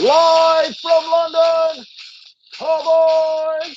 Live from London, Car Boyz!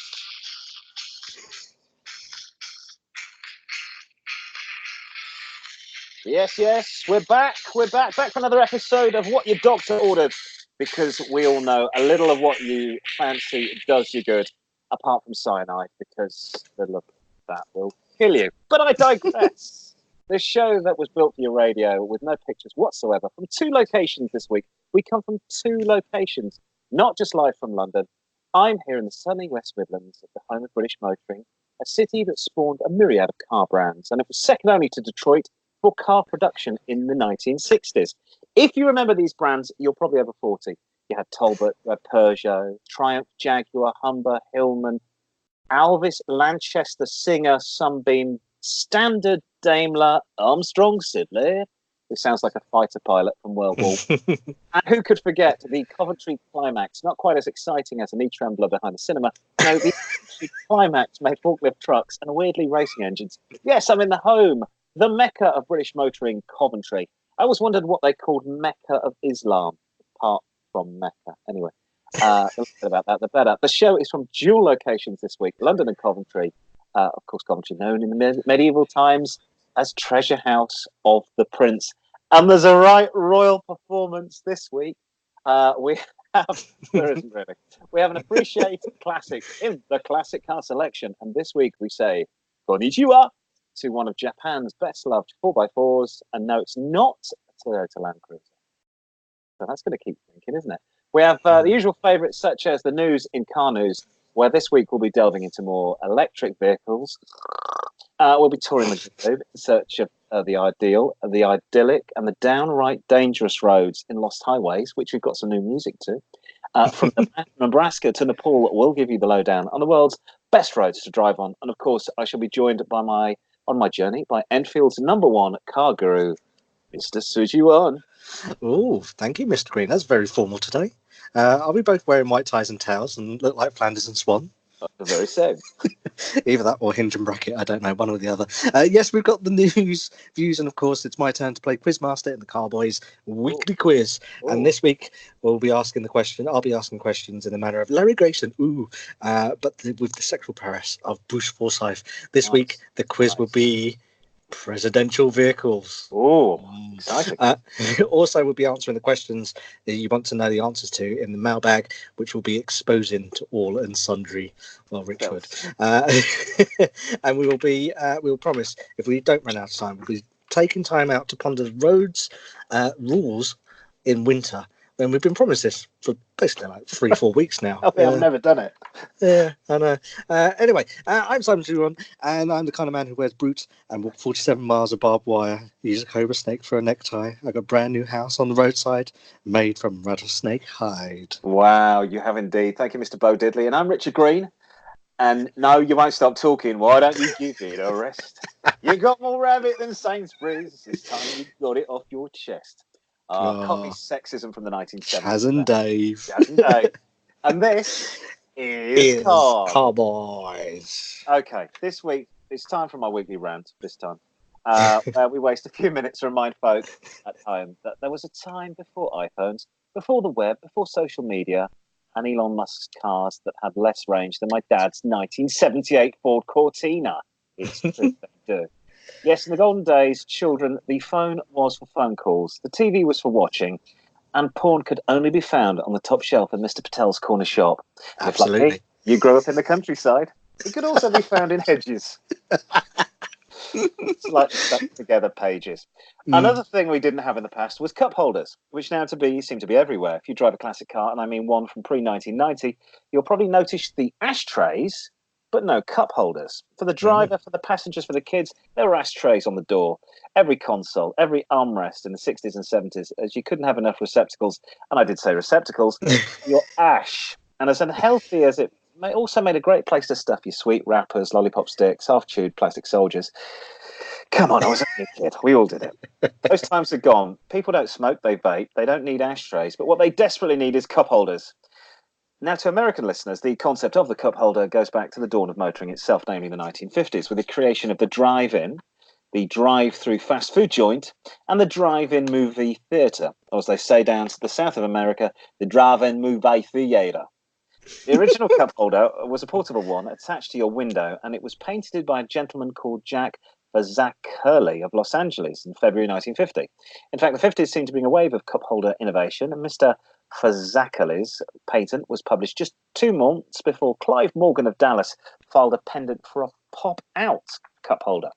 Yes, we're back. Back for another episode of What Your Doctor Ordered, because we all know a little of what you fancy does you good, apart from cyanide, because the look of that will kill you. But I digress. The show that was built for your radio with no pictures whatsoever, from two locations this week. We come from two locations, not just live from London. I'm here in the sunny West Midlands at the home of British motoring, a city that spawned a myriad of car brands, and it was second only to Detroit for car production in the 1960s. If you remember these brands, you're probably over 40. You had Talbot, you had Peugeot, Triumph, Jaguar, Humber, Hillman, Alvis, Lanchester, Singer, Sunbeam, Standard, Daimler, Armstrong, Sidley, who sounds like a fighter pilot from World War I. And who could forget the Coventry Climax, not quite as exciting as an E-Trembler behind the cinema. No, the Coventry Climax made forklift trucks and weirdly racing engines. Yes, I'm in the home, the Mecca of British motoring, Coventry. I always wondered what they called Mecca of Islam, apart from Mecca. Anyway, the less about that, the better. The show is from dual locations this week, London and Coventry. Of course, Coventry known in the medieval times as Treasure House of the Prince. And there's a right royal performance this week. We have, there isn't really. We have an appreciated classic in the classic car selection. And this week we say, Konnichiwa, to one of Japan's best loved 4x4s. And no, it's not a Toyota Land Cruiser. So that's going to keep thinking, isn't it? We have the usual favourites, such as the news in car news, where this week we'll be delving into more electric vehicles. We'll be touring the globe in search of the ideal, the idyllic, and the downright dangerous roads in lost highways, which we've got some new music to. From Nebraska to Nepal, we'll give you the lowdown on the world's best roads to drive on. And of course, I shall be joined on my journey by Enfield's #1 car guru, Mr. Sujiwon. Oh, thank you, Mr. Green. That's very formal today. Are we both wearing white ties and tails and look like Flanders and Swan? The very same. Either that or Hinge and Bracket, I don't know, one or the other. Yes, we've got the news, views, and of course it's my turn to play Quizmaster in the Car Boyz weekly quiz. And this week I'll be asking questions in the manner of Larry Grayson, but with the sexual prowess of Bruce Forsyth. This week the quiz will be presidential vehicles. Exciting. Also, we'll be answering the questions that you want to know the answers to in the mailbag, which will be exposing to all and sundry. Well, Richard. And we will be, we'll promise, if we don't run out of time, we'll be taking time out to ponder the roads rules in winter. And we've been promised this for basically like 3-4 weeks now. I've never done it. Yeah, I know. Anyway, I'm Simon Duron, and I'm the kind of man who wears boots and walks 47 miles of barbed wire, use a cobra snake for a necktie. I've got a brand new house on the roadside made from rattlesnake hide. Wow, you have indeed. Thank you, Mr. Bo Diddley. And I'm Richard Green. And no, you won't stop talking. Why don't you give it a rest? You got more rabbit than Sainsbury's. It's time you got it off your chest. Copy sexism from the 1970s. Chaz and Dave. And this is Car Boyz. Okay, this week it's time for my weekly rant. This time, we waste a few minutes to remind folk at home that there was a time before iPhones, before the web, before social media, and Elon Musk's cars that had less range than my dad's 1978 Ford Cortina. It's true, they do. Yes, in the golden days, children, the phone was for phone calls, the TV was for watching, and porn could only be found on the top shelf in Mr. Patel's corner shop. Absolutely. Lucky, you grew up in the countryside. It could also be found in hedges. Slightly stuck together pages. Another thing we didn't have in the past was cup holders, which now seem to be everywhere. If you drive a classic car, and I mean one from pre-1990, you'll probably notice the ashtrays, but no cup holders. For the driver, for the passengers, for the kids, there were ashtrays on the door. Every console, every armrest in the 60s and 70s, as you couldn't have enough receptacles, and I did say receptacles, your ash. And as unhealthy as it also made a great place to stuff your sweet wrappers, lollipop sticks, half-chewed plastic soldiers. Come on, I was a kid. We all did it. Those times are gone. People don't smoke, they vape. They don't need ashtrays. But what they desperately need is cup holders. Now, to American listeners, the concept of the cup holder goes back to the dawn of motoring itself, namely the 1950s, with the creation of the drive-in, the drive-through fast food joint, and the drive-in movie theatre, or as they say down to the south of America, the drive-in movie theatre. The original cup holder was a portable one attached to your window, and it was painted by a gentleman called Jack Fazackerley of Los Angeles in February 1950. In fact, the 50s seemed to bring a wave of cup holder innovation, and Mr. Fazackerley's patent was published just 2 months before Clive Morgan of Dallas filed a patent for a pop-out cup holder.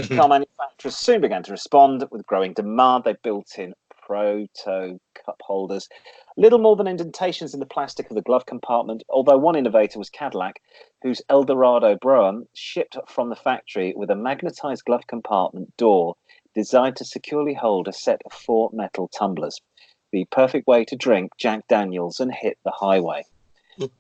Car manufacturers soon began to respond with growing demand. They built in proto cup holders, little more than indentations in the plastic of the glove compartment, although one innovator was Cadillac, whose Eldorado Brougham shipped from the factory with a magnetized glove compartment door designed to securely hold a set of 4 metal tumblers. The perfect way to drink Jack Daniels and hit the highway.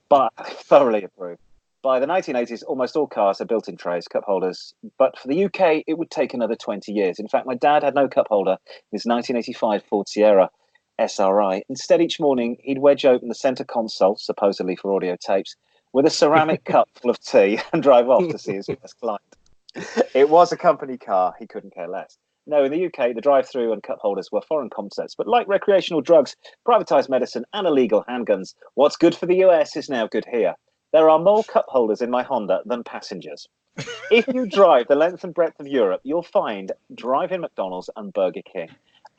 But thoroughly approved. By the 1980s, almost all cars are built in trays, cup holders. But for the UK, it would take another 20 years. In fact, my dad had no cup holder in his 1985 Ford Sierra SRI. Instead, each morning, he'd wedge open the centre console, supposedly for audio tapes, with a ceramic cup full of tea and drive off to see his first client. It was a company car. He couldn't care less. No, in the UK, the drive-through and cup holders were foreign concepts. But like recreational drugs, privatised medicine and illegal handguns, what's good for the US is now good here. There are more cup holders in my Honda than passengers. If you drive the length and breadth of Europe, you'll find drive-in McDonald's and Burger King.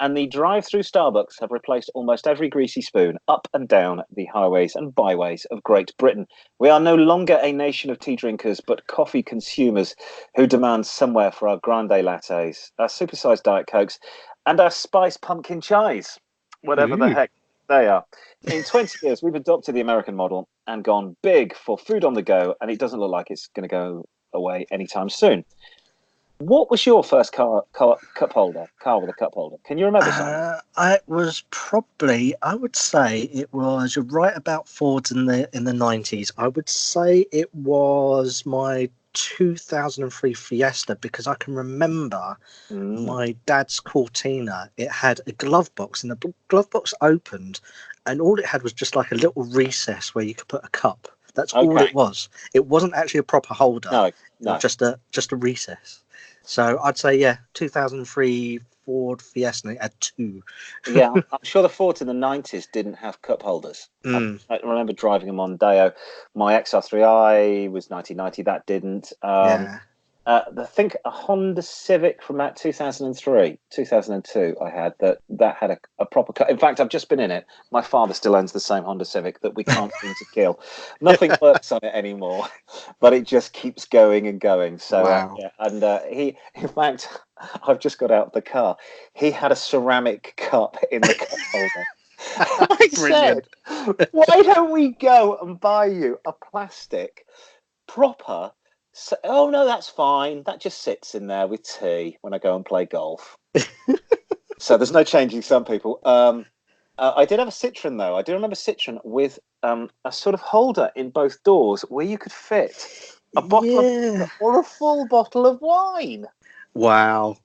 And the drive-through Starbucks have replaced almost every greasy spoon up and down the highways and byways of Great Britain. We are no longer a nation of tea drinkers, but coffee consumers who demand somewhere for our grande lattes, our supersized Diet Cokes, and our spiced pumpkin chais, whatever the heck they are. In 20 years, we've adopted the American model and gone big for food on the go, and it doesn't look like it's going to go away anytime soon. What was your first car with a cup holder? Can you remember something? It was probably, I would say it was, you're right about Fords in the 90s. I would say it was my 2003 Fiesta, because I can remember my dad's Cortina. It had a glove box, and the glove box opened, and all it had was just like a little recess where you could put a cup. That's all it was. It wasn't actually a proper holder. No. Just a recess. So I'd say, 2003 Ford Fiesta, it had 2. Yeah, I'm sure the Fords in the 90s didn't have cup holders. I remember driving them on Deo. My XR3i was 1990, that didn't. I think a Honda Civic from about 2002 I had that had a proper cup. In fact, I've just been in it. My father still owns the same Honda Civic that we can't seem to kill. Nothing works on it anymore, but it just keeps going and going. So he, in fact, I've just got out the car. He had a ceramic cup in the cup holder. I said, why don't we go and buy you a plastic proper? So, oh no, that's fine. That just sits in there with tea when I go and play golf. So there's no changing some people. I did have a Citroen though. I do remember Citroen with a sort of holder in both doors where you could fit a bottle or a full bottle of wine. Wow.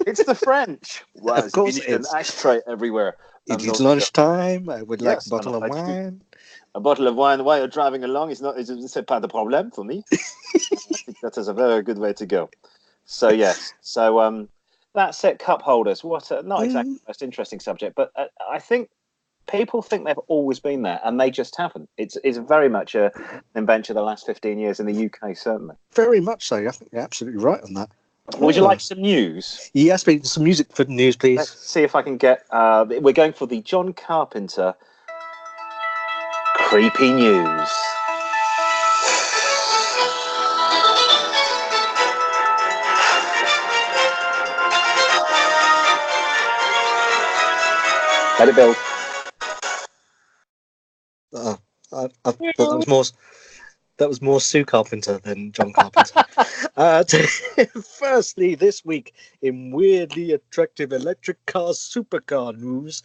It's the French. Well, of course, it's an ashtray everywhere. It's lunchtime. I would like a bottle of wine. A bottle of wine while you're driving along is not pas de problème for me. I think that is a very good way to go. So yes, that's it. Cup holders. What? Not exactly the most interesting subject, but I think people think they've always been there, and they just haven't. It's very much an invention of the last 15 years in the UK, certainly. Very much so. I think you're absolutely right on that. Would you like some news? Yes, some music for the news, please. Let's see if I can get. We're going for the John Carpenter creepy news. Let it build. I thought that was more Sue Carpenter than John Carpenter. Firstly, this week in weirdly attractive electric car supercar news,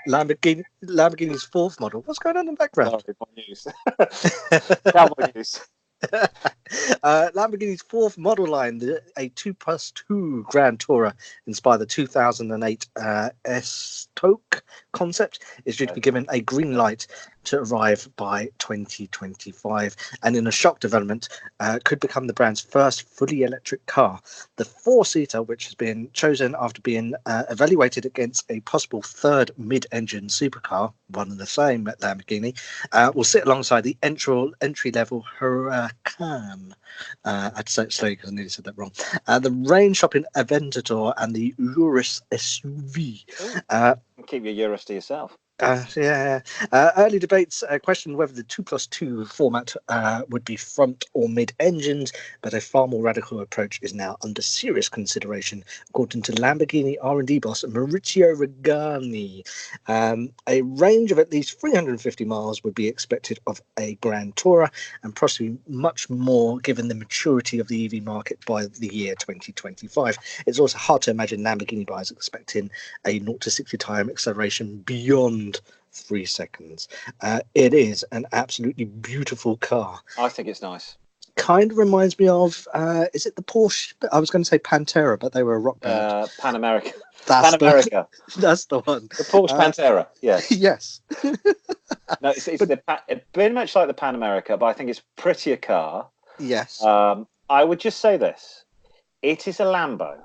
Lamborghini's 4th model. What's going on in the background? Sorry, my news. Cowboy news. Lamborghini's 4th model line, a 2+2 Grand Tourer, inspired the 2008 S-Toque concept, is due to be given a green light to arrive by 2025. And in a shock development, could become the brand's first fully electric car. The four-seater, which has been chosen after being evaluated against a possible third mid-engine supercar, one and the same at Lamborghini, will sit alongside the entry-level Huracan. I'd say it slowly because I nearly said that wrong. The range-shopping Aventador and the Urus SUV. Keep your Urus to yourself. Early debates questioned whether the 2+2 format would be front or mid engines, but a far more radical approach is now under serious consideration, according to Lamborghini R&D boss Maurizio Regani. A range of at least 350 miles would be expected of a Grand Tourer, and possibly much more given the maturity of the EV market by the year 2025. It's also hard to imagine Lamborghini buyers expecting a 0 to 60 time acceleration beyond 3 seconds. It is an absolutely beautiful car. I think it's nice. Kind of reminds me of, is it the Porsche? I was going to say Pantera, but they were a rock band. Pan America. That's Pan America. That's the one. The Porsche Pantera, yes. Yes. No, it's very much like the Pan America, but I think it's a prettier car. Yes. I would just say this. It is a Lambo.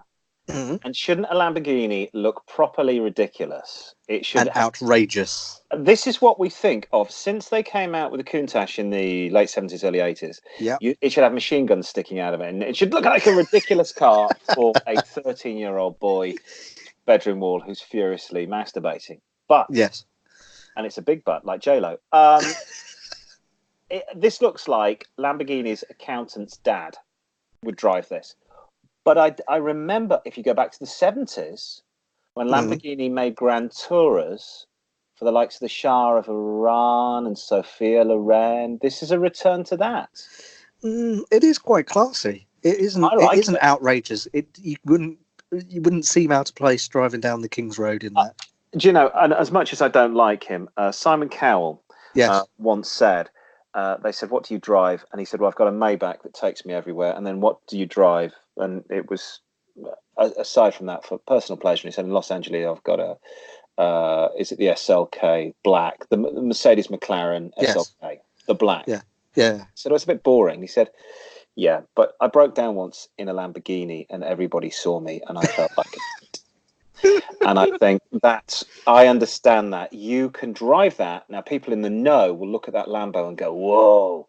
Mm-hmm. And shouldn't a Lamborghini look properly ridiculous? It should. And outrageous. This is what we think of since they came out with the Countach in the late 70s, early 80s. Yeah. It should have machine guns sticking out of it. And it should look like a ridiculous car for a 13-year-old boy bedroom wall who's furiously masturbating. But yes. And it's a big butt like J-Lo. This looks like Lamborghini's accountant's dad would drive this. But I remember, if you go back to the 70s, when Lamborghini made Grand Tourers for the likes of the Shah of Iran and Sophia Loren, this is a return to that. It is quite classy. It isn't. It isn't outrageous. You wouldn't seem out of place driving down the King's Road in that. Do you know? And as much as I don't like him, Simon Cowell once said. They said, "What do you drive?" And he said, "Well, I've got a Maybach that takes me everywhere." And then, "What do you drive?" And it was, aside from that, for personal pleasure. He said, "In Los Angeles, I've got is it the SLK Black, the Mercedes McLaren SLK, the Black?" Yeah. So it was a bit boring. He said, "Yeah, but I broke down once in a Lamborghini, and everybody saw me, and I felt like it." And I think I understand that. You can drive that. Now, people in the know will look at that Lambo and go, whoa.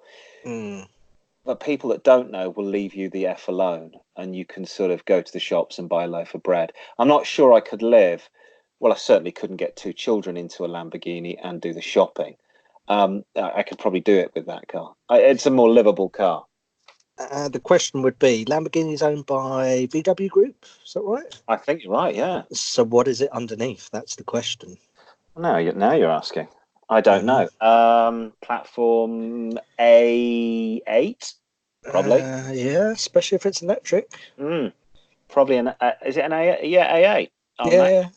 But people that don't know will leave you the F alone. And you can sort of go to the shops and buy a loaf of bread. I'm not sure I could live. Well, I certainly couldn't get 2 children into a Lamborghini and do the shopping. I could probably do it with that car. It's a more livable car. The question would be, Lamborghini is owned by VW Group, is that right? I think you're right, yeah. So what is it underneath? That's the question. Now you're asking. I don't know. Platform A8, probably. Yeah, especially if it's electric. Probably is it an A8? Yeah, A8. Yeah.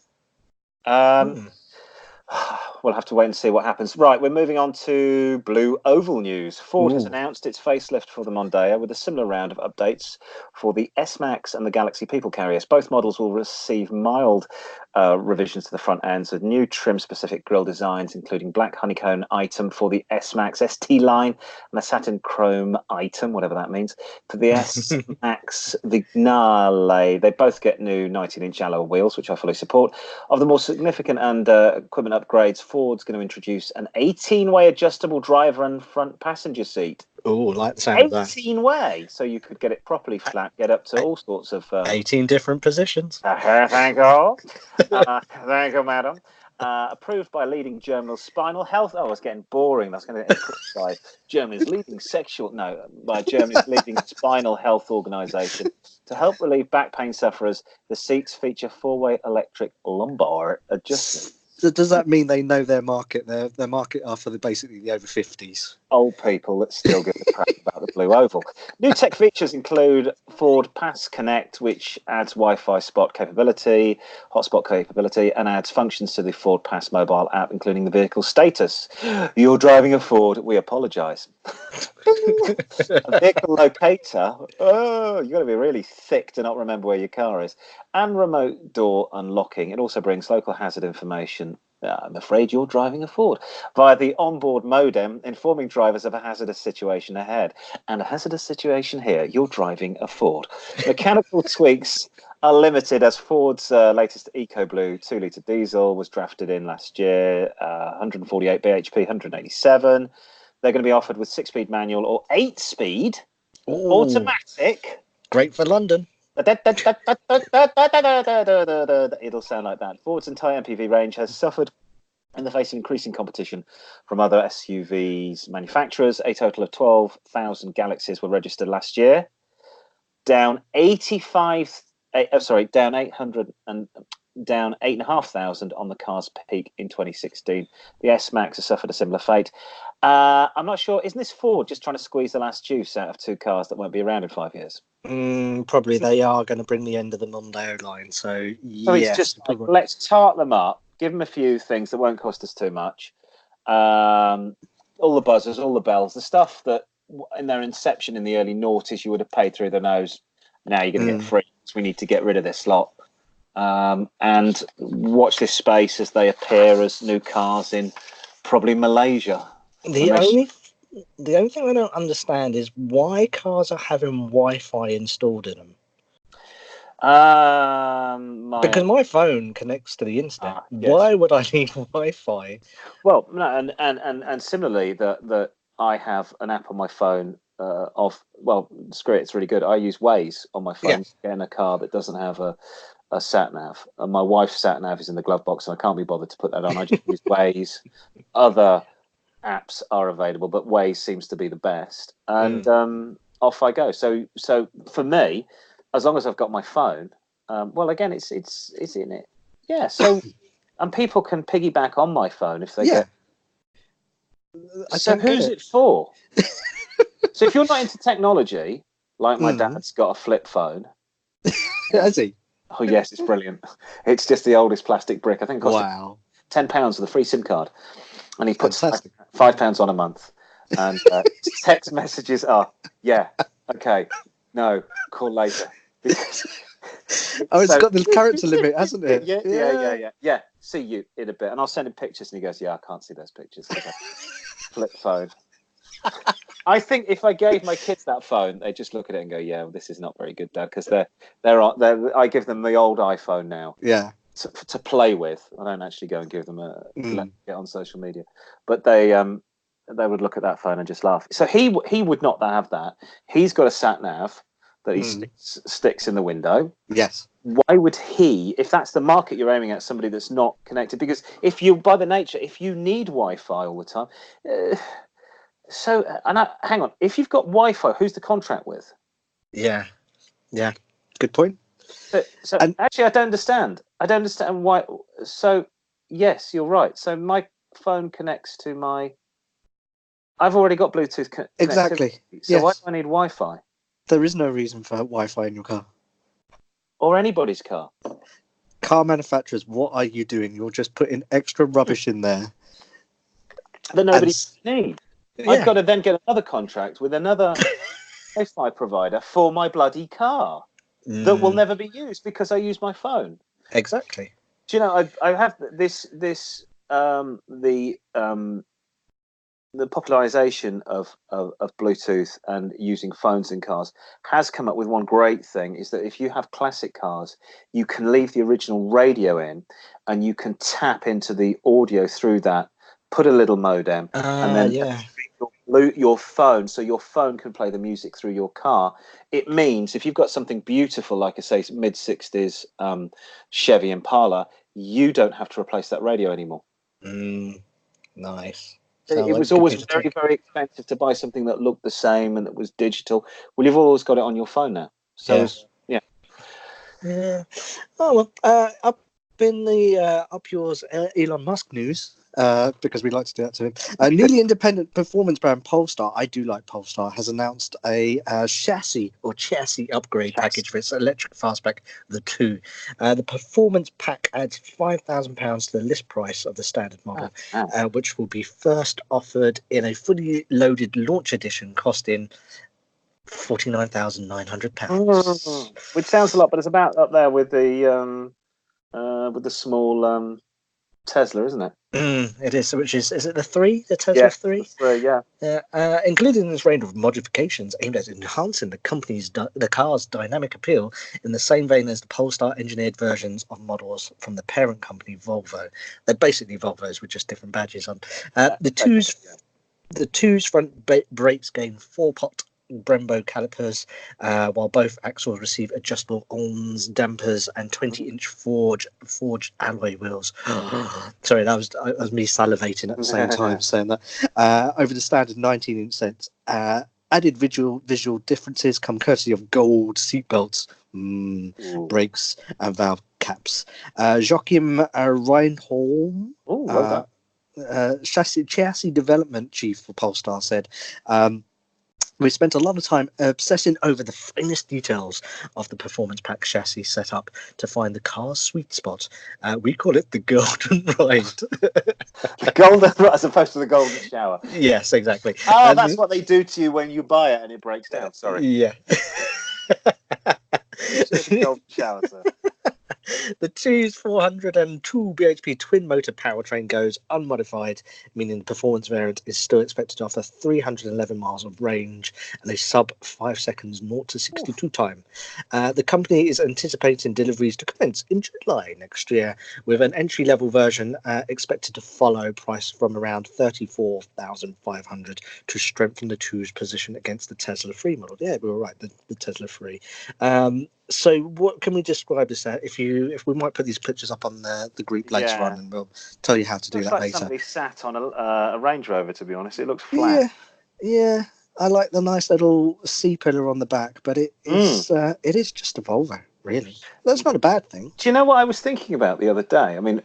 We'll have to wait and see what happens. Right, we're moving on to Blue Oval news. Ford has announced its facelift for the Mondeo with a similar round of updates for the S-Max and the Galaxy People Carriers. Both models will receive mild revisions to the front ends with new trim-specific grille designs, including black honeycomb item for the S-Max ST line and a satin chrome item, whatever that means, for the S-Max Vignale. They both get new 19-inch alloy wheels, which I fully support. Of the more significant and equipment upgrades, Ford's going to introduce an 18-way adjustable driver and front passenger seat. Oh, like the sound of that. 18-way, so you could get it properly flat, get up to all sorts of... 18 different positions. Thank you. Thank you, madam. Approved by leading Germany's spinal health... Oh, it's getting boring. That's going to get by Germany's leading by Germany's leading spinal health organisation. To help relieve back pain sufferers, the seats feature 4-way electric lumbar adjustment. So does that mean they know their market? Their market are for basically the over 50s. Old people that still give a crap about the Blue Oval. New tech features include Ford Pass Connect, which adds Wi-Fi spot capability, hotspot capability, and adds functions to the Ford Pass mobile app, including the vehicle status. You're driving a Ford. We apologise. A vehicle locator. Oh, you've got to be really thick to not remember where your car is. And remote door unlocking. It also brings local hazard information I'm afraid you're driving a Ford. Via the onboard modem, informing drivers of a hazardous situation ahead. And a hazardous situation here, you're driving a Ford. Mechanical tweaks are limited as Ford's latest EcoBlue 2-litre diesel was drafted in last year, 148 bhp, 187. They're going to be offered with 6-speed manual or 8-speed automatic. Great for London. It'll sound like that. Ford's entire MPV range has suffered in the face of increasing competition from other SUVs manufacturers. A total of 12,000 Galaxies were registered last year, down 8,500 on the car's peak in 2016. The S-Max has suffered a similar fate. I'm not sure. Isn't this Ford just trying to squeeze the last juice out of two cars that won't be around in 5 years? Probably they are going to bring the end of the Mondeo line. So it's just like, let's tart them up, give them a few things that won't cost us too much. All the buzzers, all the bells, the stuff that in their inception in the early noughties you would have paid through the nose. Now you're going to get free. So we need to get rid of this lot. And watch this space as they appear as new cars in probably Malaysia. The only thing I don't understand is why cars are having Wi-Fi installed in them. Because my phone connects to the internet. Yes. Why would I need Wi-Fi? Well, no, and similarly, that I have an app on my phone screw it, it's really good. I use Waze on my phone to get in a car that doesn't have a sat nav, and my wife's sat nav is in the glove box, and I can't be bothered to put that on. I just use Waze. Other apps are available, but Waze seems to be the best, and off I go. So for me, as long as I've got my phone, again, it's in it. Yeah. So and people can piggyback on my phone if they get. So who's it for? So if you're not into technology, like my dad's got a flip phone. Has he? Oh yes, it's brilliant. It's just the oldest plastic brick. I think it cost £10 with a free SIM card, and he puts £5 on a month. And text messages are, okay, no, call later. It's got the character limit, hasn't it? Yeah. See you in a bit, and I'll send him pictures, and he goes, I can't see those pictures. Flip phone. I think if I gave my kids that phone, they just look at it and go, this is not very good, Dad, because I give them the old iPhone now. Yeah. To play with. I don't actually go and give them get on social media, but they would look at that phone and just laugh. So he would not have that. He's got a sat nav that he sticks in the window. Yes. Why would he, if that's the market you're aiming at, somebody that's not connected? Because if you need Wi-Fi all the time. Hang on. If you've got Wi-Fi, who's the contract with? Yeah. Good point. So actually, I don't understand. I don't understand why. So yes, you're right. So my phone connects to my. I've already got Bluetooth connectivity. Exactly. So why do I need Wi-Fi? There is no reason for Wi-Fi in your car. Or anybody's car. Car manufacturers, what are you doing? You're just putting extra rubbish in there that nobody needs. Yeah. I've got to then get another contract with another Wi-Fi provider for my bloody car that will never be used because I use my phone. Exactly. Do you know, I have the popularization of Bluetooth and using phones in cars has come up with one great thing, is that if you have classic cars, you can leave the original radio in and you can tap into the audio through that, put a little modem, and then your phone, so your phone can play the music through your car. It means if you've got something beautiful, like I say, mid-60s Chevy Impala, you don't have to replace that radio anymore. Nice. It was always very, very expensive to buy something that looked the same and that was digital. Well, you've always got it on your phone now. So, yeah. Oh, well, up yours, Elon Musk news, because we like to do that to him. Newly independent performance brand Polestar, I do like Polestar, has announced a chassis upgrade package for its electric fastback, the 2. The performance pack adds £5,000 to the list price of the standard model, which will be first offered in a fully loaded launch edition costing £49,900. Which sounds a lot, but it's about up there with the small Tesla, isn't it? It is. Which is it the 3? The Tesla 3? The 3, yeah. Included in this range of modifications aimed at enhancing the car's dynamic appeal in the same vein as the Polestar-engineered versions of models from the parent company Volvo. They're basically Volvos with just different badges on. The two's front brakes gain 4-pot Brembo calipers, while both axles receive adjustable ONS dampers and 20-inch forged alloy wheels. Sorry, that was me salivating at the same time saying that. Over the standard 19-inch sets. Added visual differences come courtesy of gold seatbelts, brakes, and valve caps. Joachim Reinholm, chassis development chief for Polestar, said, we spent a lot of time obsessing over the finest details of the performance pack chassis setup to find the car's sweet spot. We call it the golden ride. The golden ride as opposed to the golden shower. Yes, exactly. Oh, that's what they do to you when you buy it and it breaks down. Sorry. Yeah. The golden shower, sir. The 2's 402 bhp twin motor powertrain goes unmodified, meaning the performance variant is still expected to offer 311 miles of range and a sub 5 seconds 0 to 62 time. The company is anticipating deliveries to commence in July next year, with an entry-level version expected to follow, priced from around 34,500 to strengthen the 2's position against the Tesla 3 model. Yeah, we were right, the Tesla 3. So what can we describe this at? If we might put these pictures up on the group later on, and we'll tell you how to do that later. Somebody sat on a Range Rover, to be honest. It looks flat. Yeah. I like the nice little C-pillar on the back, but it is just a Volvo, really. That's not a bad thing. Do you know what I was thinking about the other day? I mean,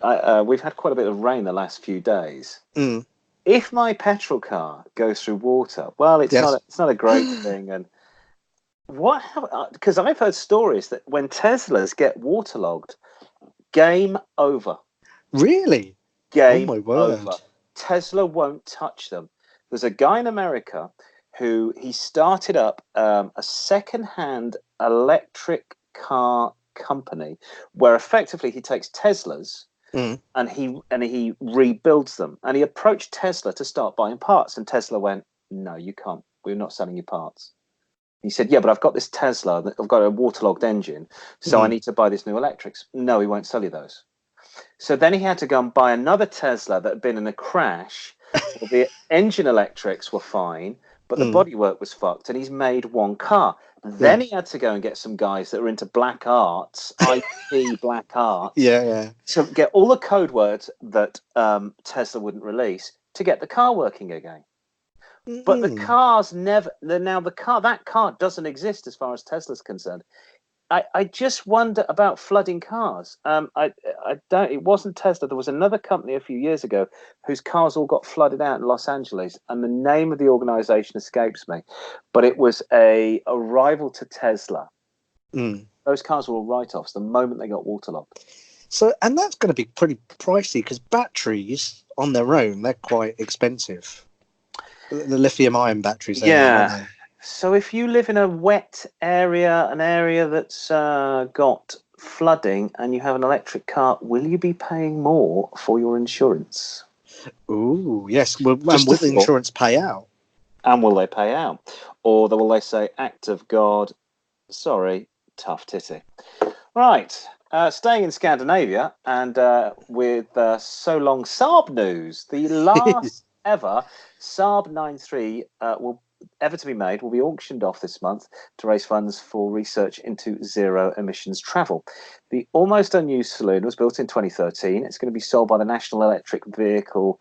we've had quite a bit of rain the last few days. If my petrol car goes through water, well, it's not a great thing, and because I've heard stories that when Teslas get waterlogged, game over. Really? Game oh my word. over. Tesla won't touch them. There's a guy in America who he started up a second-hand electric car company where effectively he takes Teslas and he rebuilds them. And he approached Tesla to start buying parts, and Tesla went, "No, you can't. We're not selling you parts." He said, "Yeah, but I've got this Tesla. I've got a waterlogged engine, so I need to buy this new electrics." No, he won't sell you those. So then he had to go and buy another Tesla that had been in a crash. The engine electrics were fine, but the bodywork was fucked, and he's made one car. Then he had to go and get some guys that are into black arts, IT black arts. Yeah. So get all the code words that Tesla wouldn't release to get the car working again. But the car's that car doesn't exist as far as Tesla's concerned. I just wonder about flooding cars. It wasn't Tesla. There was another company a few years ago whose cars all got flooded out in Los Angeles, and the name of the organization escapes me. But it was a rival to Tesla. Those cars were all write-offs the moment they got waterlogged. So, and that's going to be pretty pricey because batteries on their own, they're quite expensive. The lithium-ion batteries. Yeah. So if you live in a wet area, an area that's got flooding, and you have an electric car, will you be paying more for your insurance? Ooh, yes. Well, and will the insurance pay out? And will they pay out? Or will they say, act of God, sorry, tough titty. Right. Staying in Scandinavia, and with so long Saab news, the last ever Saab 9-3 ever to be made will be auctioned off this month to raise funds for research into zero emissions travel. The almost unused saloon was built in 2013. It's going to be sold by the National Electric Vehicle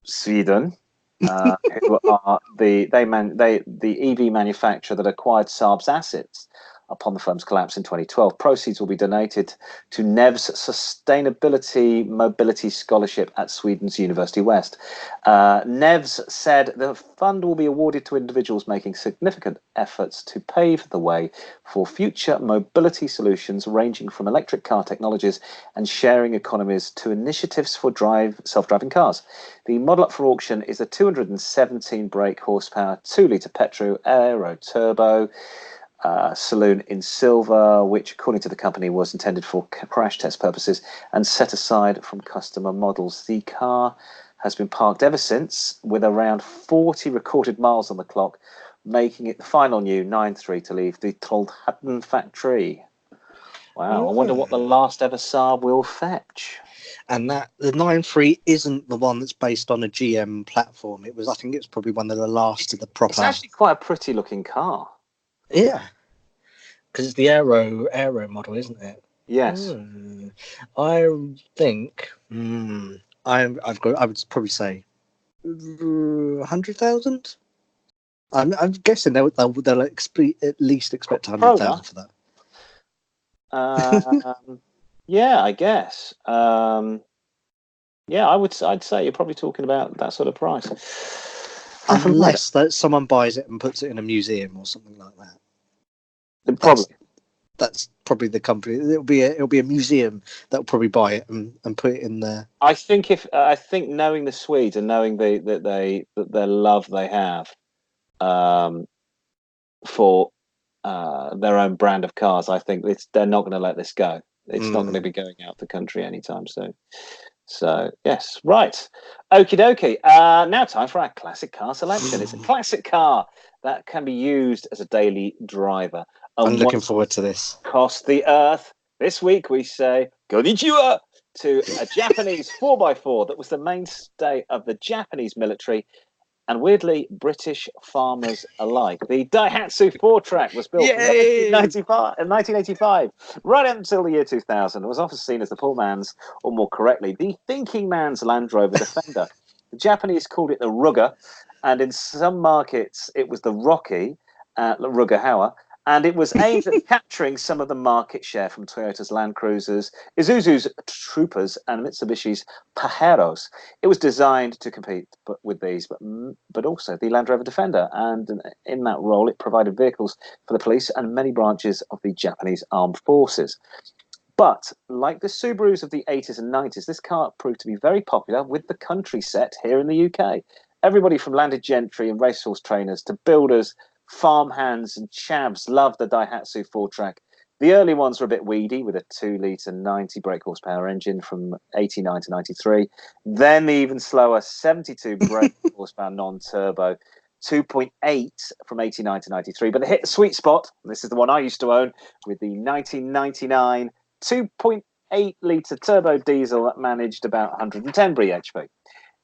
Sweden, who are the EV manufacturer that acquired Saab's assets upon the firm's collapse in 2012. Proceeds will be donated to NEV's Sustainability Mobility Scholarship at Sweden's University West. NEV's said the fund will be awarded to individuals making significant efforts to pave the way for future mobility solutions ranging from electric car technologies and sharing economies to initiatives for self-driving cars. The model up for auction is a 217 brake horsepower, 2-litre petrol aero turbo, saloon in silver, which, according to the company, was intended for crash test purposes and set aside from customer models. The car has been parked ever since, with around 40 recorded miles on the clock, making it the final new 9.3 to leave the Trollhättan factory. Wow, I wonder what the last ever Saab will fetch. And that the 9.3 isn't the one that's based on a GM platform. I think it's probably one of the last of the proper. It's actually quite a pretty looking car. Yeah, because it's the aero model, isn't it? Yes. I think I would probably say 100,000. I'm guessing they'll at least expect 100,000 for that. Yeah, I guess. Yeah, I'd say you're probably talking about that sort of price. Unless that someone buys it and puts it in a museum or something like that. That's probably the company. It'll be a museum that'll probably buy it and put it in there. I think knowing the Swedes and knowing their love they have for their own brand of cars, I think they're not going to let this go. It's not going to be going out the country anytime soon. So, yes, right. Okie dokie. Now time for our classic car selection. It's a classic car that can be used as a daily driver. I'm looking forward to this. Across the earth. This week we say konnichiwa to a Japanese 4x4 that was the mainstay of the Japanese military and, weirdly, British farmers alike. The Daihatsu 4-Track was built in 1985, right until the year 2000. It was often seen as the poor man's, or more correctly, the thinking man's Land Rover Defender. The Japanese called it the Ruger, and in some markets it was the Rocky, Ruger Hauer, and it was aimed at capturing some of the market share from Toyota's Land Cruisers, Isuzu's Troopers, and Mitsubishi's Pajeros. It was designed to compete with these, but also the Land Rover Defender, and in that role it provided vehicles for the police and many branches of the Japanese armed forces. But like the Subarus of the 80s and 90s, this car proved to be very popular with the country set here in the UK. Everybody from landed gentry and racehorse trainers to builders, farmhands and chavs loved the Daihatsu 4-Track. The early ones were a bit weedy with a 2-litre 90 brake horsepower engine from 89 to 93. Then the even slower 72 brake horsepower non-turbo 2.8 from 89 to 93. But they hit the sweet spot. This is the one I used to own with the 1999 2.8-litre turbo diesel that managed about 110 bhp.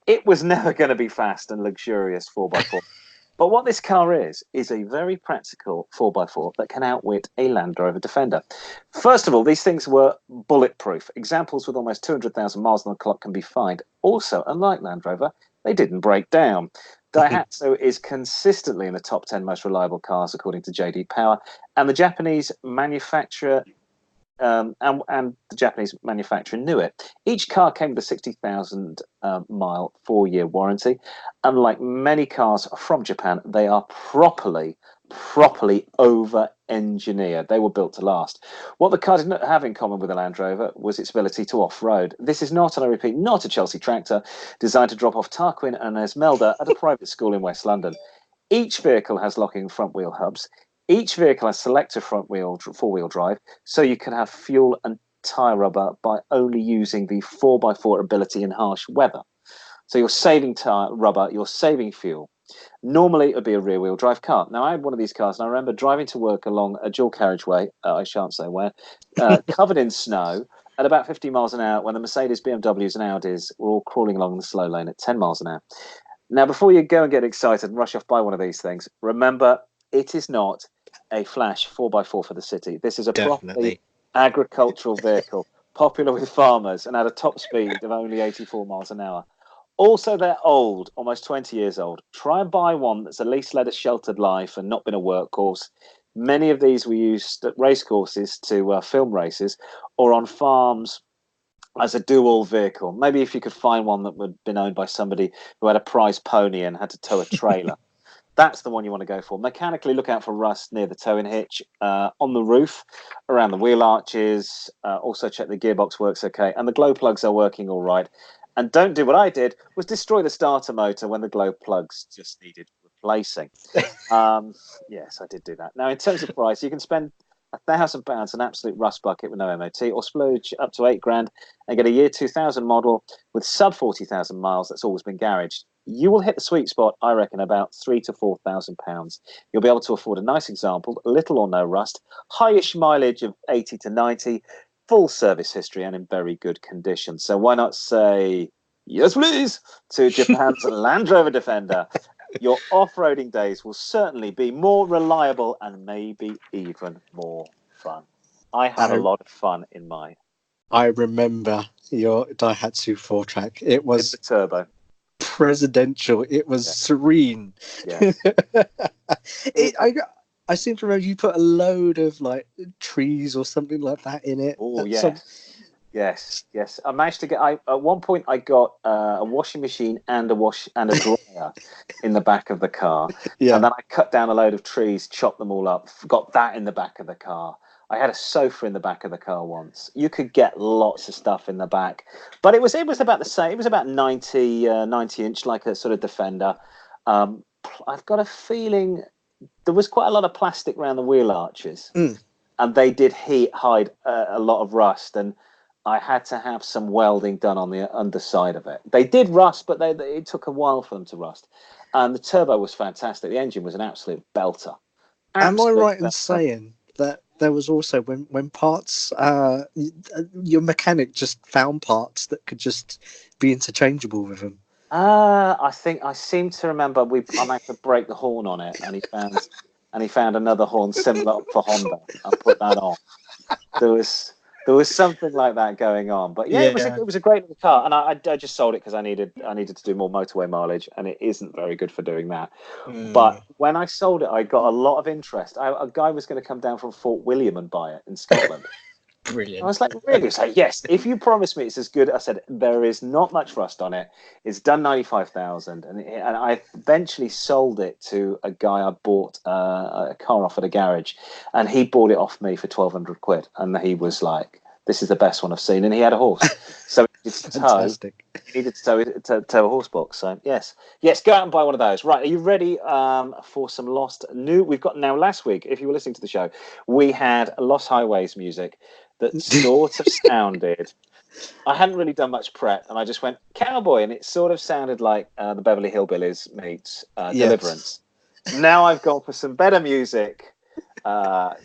It was never going to be fast and luxurious 4x4. But what this car is a very practical 4x4 that can outwit a Land Rover Defender. First of all, these things were bulletproof. Examples with almost 200,000 miles on the clock can be found. Also, unlike Land Rover, they didn't break down. Daihatsu is consistently in the top 10 most reliable cars, according to JD Power, and the Japanese manufacturer and the Japanese manufacturer knew it. Each car came with a 60,000 mile 4-year warranty. Unlike many cars from Japan, they are properly over-engineered. They were built to last. What the car did not have in common with a Land Rover was its ability to off-road. This is not, and I repeat, not a Chelsea tractor designed to drop off Tarquin and Esmelda at a private school in West London. Each vehicle has locking front-wheel hubs. Each vehicle has selective four-wheel drive, so you can have fuel and tyre rubber by only using the 4x4 ability in harsh weather. So you're saving tyre rubber, you're saving fuel. Normally, it would be a rear-wheel drive car. Now, I had one of these cars, and I remember driving to work along a dual carriageway, I shan't say where, covered in snow at about 50 miles an hour when the Mercedes, BMWs and Audis were all crawling along the slow lane at 10 miles an hour. Now, before you go and get excited and rush off by one of these things, remember, it is not a flash 4x4 for the city. This is a properly agricultural vehicle, popular with farmers and at a top speed of only 84 miles an hour. Also, they're old, almost 20 years old. Try and buy one that's at least led a sheltered life and not been a workhorse. Many of these were used at racecourses to film races or on farms as a dual vehicle. Maybe if you could find one that had been owned by somebody who had a prize pony and had to tow a trailer. That's the one you want to go for. Mechanically, look out for rust near the towing hitch, on the roof, around the wheel arches. Also check the gearbox works okay. And the glow plugs are working all right. And don't do what I did, was destroy the starter motor when the glow plugs just needed replacing. Yes, I did do that. Now, in terms of price, you can spend £1,000 an absolute rust bucket with no MOT, or splurge up to £8,000 and get a year 2000 model with sub 40,000 miles that's always been garaged. You will hit the sweet spot, I reckon, about £3,000 to £4,000. You'll be able to afford a nice example, little or no rust, highish mileage of 80 to 90, full service history, and in very good condition. So why not say yes, please, to Japan's Land Rover Defender? Your off-roading days will certainly be more reliable and maybe even more fun. I had a lot of fun in mine. I remember your Daihatsu 4-track. It was the turbo. Presidential. It was serene. Yes. I seem to remember you put a load of like trees or something like that in it. Oh, yes. Yes. I managed to get. At one point I got a washing machine and a dryer in the back of the car. Yeah. And then I cut down a load of trees, chopped them all up, got that in the back of the car. I had a sofa in the back of the car once. You could get lots of stuff in the back, but it was about the same. It was about 90 inch, like a sort of Defender. I've got a feeling there was quite a lot of plastic around the wheel arches, and they did hide a lot of rust, and I had to have some welding done on the underside of it. They did rust, but it took a while for them to rust. And the turbo was fantastic. The engine was an absolute belter. Am I right in saying that there was also when parts, your mechanic just found parts that could just be interchangeable with them? I seem to remember I managed to break the horn on it, and he found another horn similar for Honda and put that on. There was something like that going on, but it was a great little car, and I just sold it because I needed to do more motorway mileage, and it isn't very good for doing that. But when I sold it, I got a lot of interest. A guy was going to come down from Fort William and buy it in Scotland. Brilliant. I was like, really? So yes, if you promise me it's as good. I said, there is not much rust on it. It's done 95,000, and I eventually sold it to a guy I bought a car off at a garage, and he bought it off me for £1,200, and he was like, "This is the best one I've seen," and he had a horse, so it's fantastic. He needed to tow a horse box. So yes, go out and buy one of those. Right, are you ready for some Lost New? We've got now. Last week, if you were listening to the show, we had Lost Highways music that sort of sounded. I hadn't really done much prep, and I just went cowboy, and it sort of sounded like the Beverly Hillbillies meets Deliverance. Now I've gone for some better music to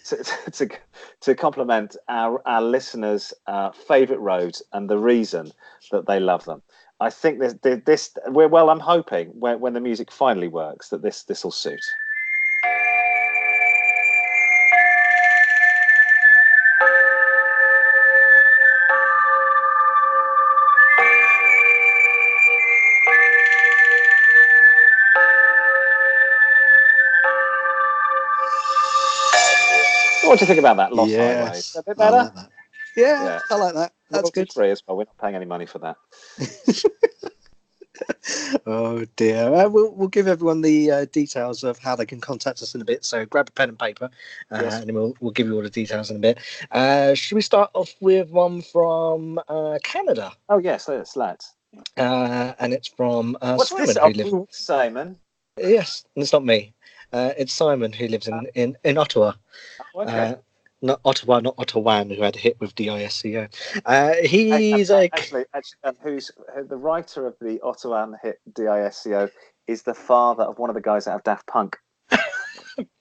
complement our listeners' favourite roads and the reason that they love them. I think I'm hoping when the music finally works that this will suit. What do you think about that? Lost Highways. A bit better? I like that. Yeah, I like that. That's good. Free as well. We're not paying any money for that. Oh dear. We'll give everyone the details of how they can contact us in a bit. So grab a pen and paper, and we'll give you all the details in a bit. Should we start off with one from Canada? Oh yes, let's. And it's from What's Simon. this? Simon. Yes, it's not me. It's Simon who lives in Ottawa. Oh, okay. Not Ottawa, not Ottawan, who had a hit with DISCO. He's actually, who's the writer of the Ottawan hit DISCO is the father of one of the guys out of Daft Punk.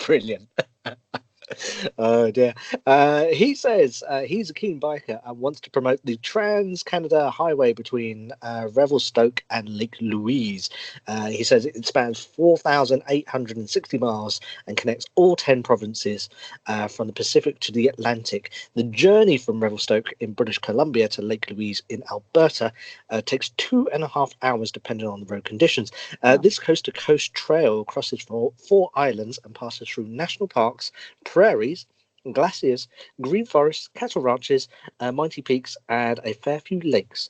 Brilliant. Oh dear. He says he's a keen biker and wants to promote the Trans-Canada Highway between Revelstoke and Lake Louise. He says it spans 4,860 miles and connects all 10 provinces from the Pacific to the Atlantic. The journey from Revelstoke in British Columbia to Lake Louise in Alberta takes 2.5 hours depending on the road conditions. This coast-to-coast trail crosses four islands and passes through national parks, prairies, glaciers, green forests, cattle ranches, mighty peaks, and a fair few lakes.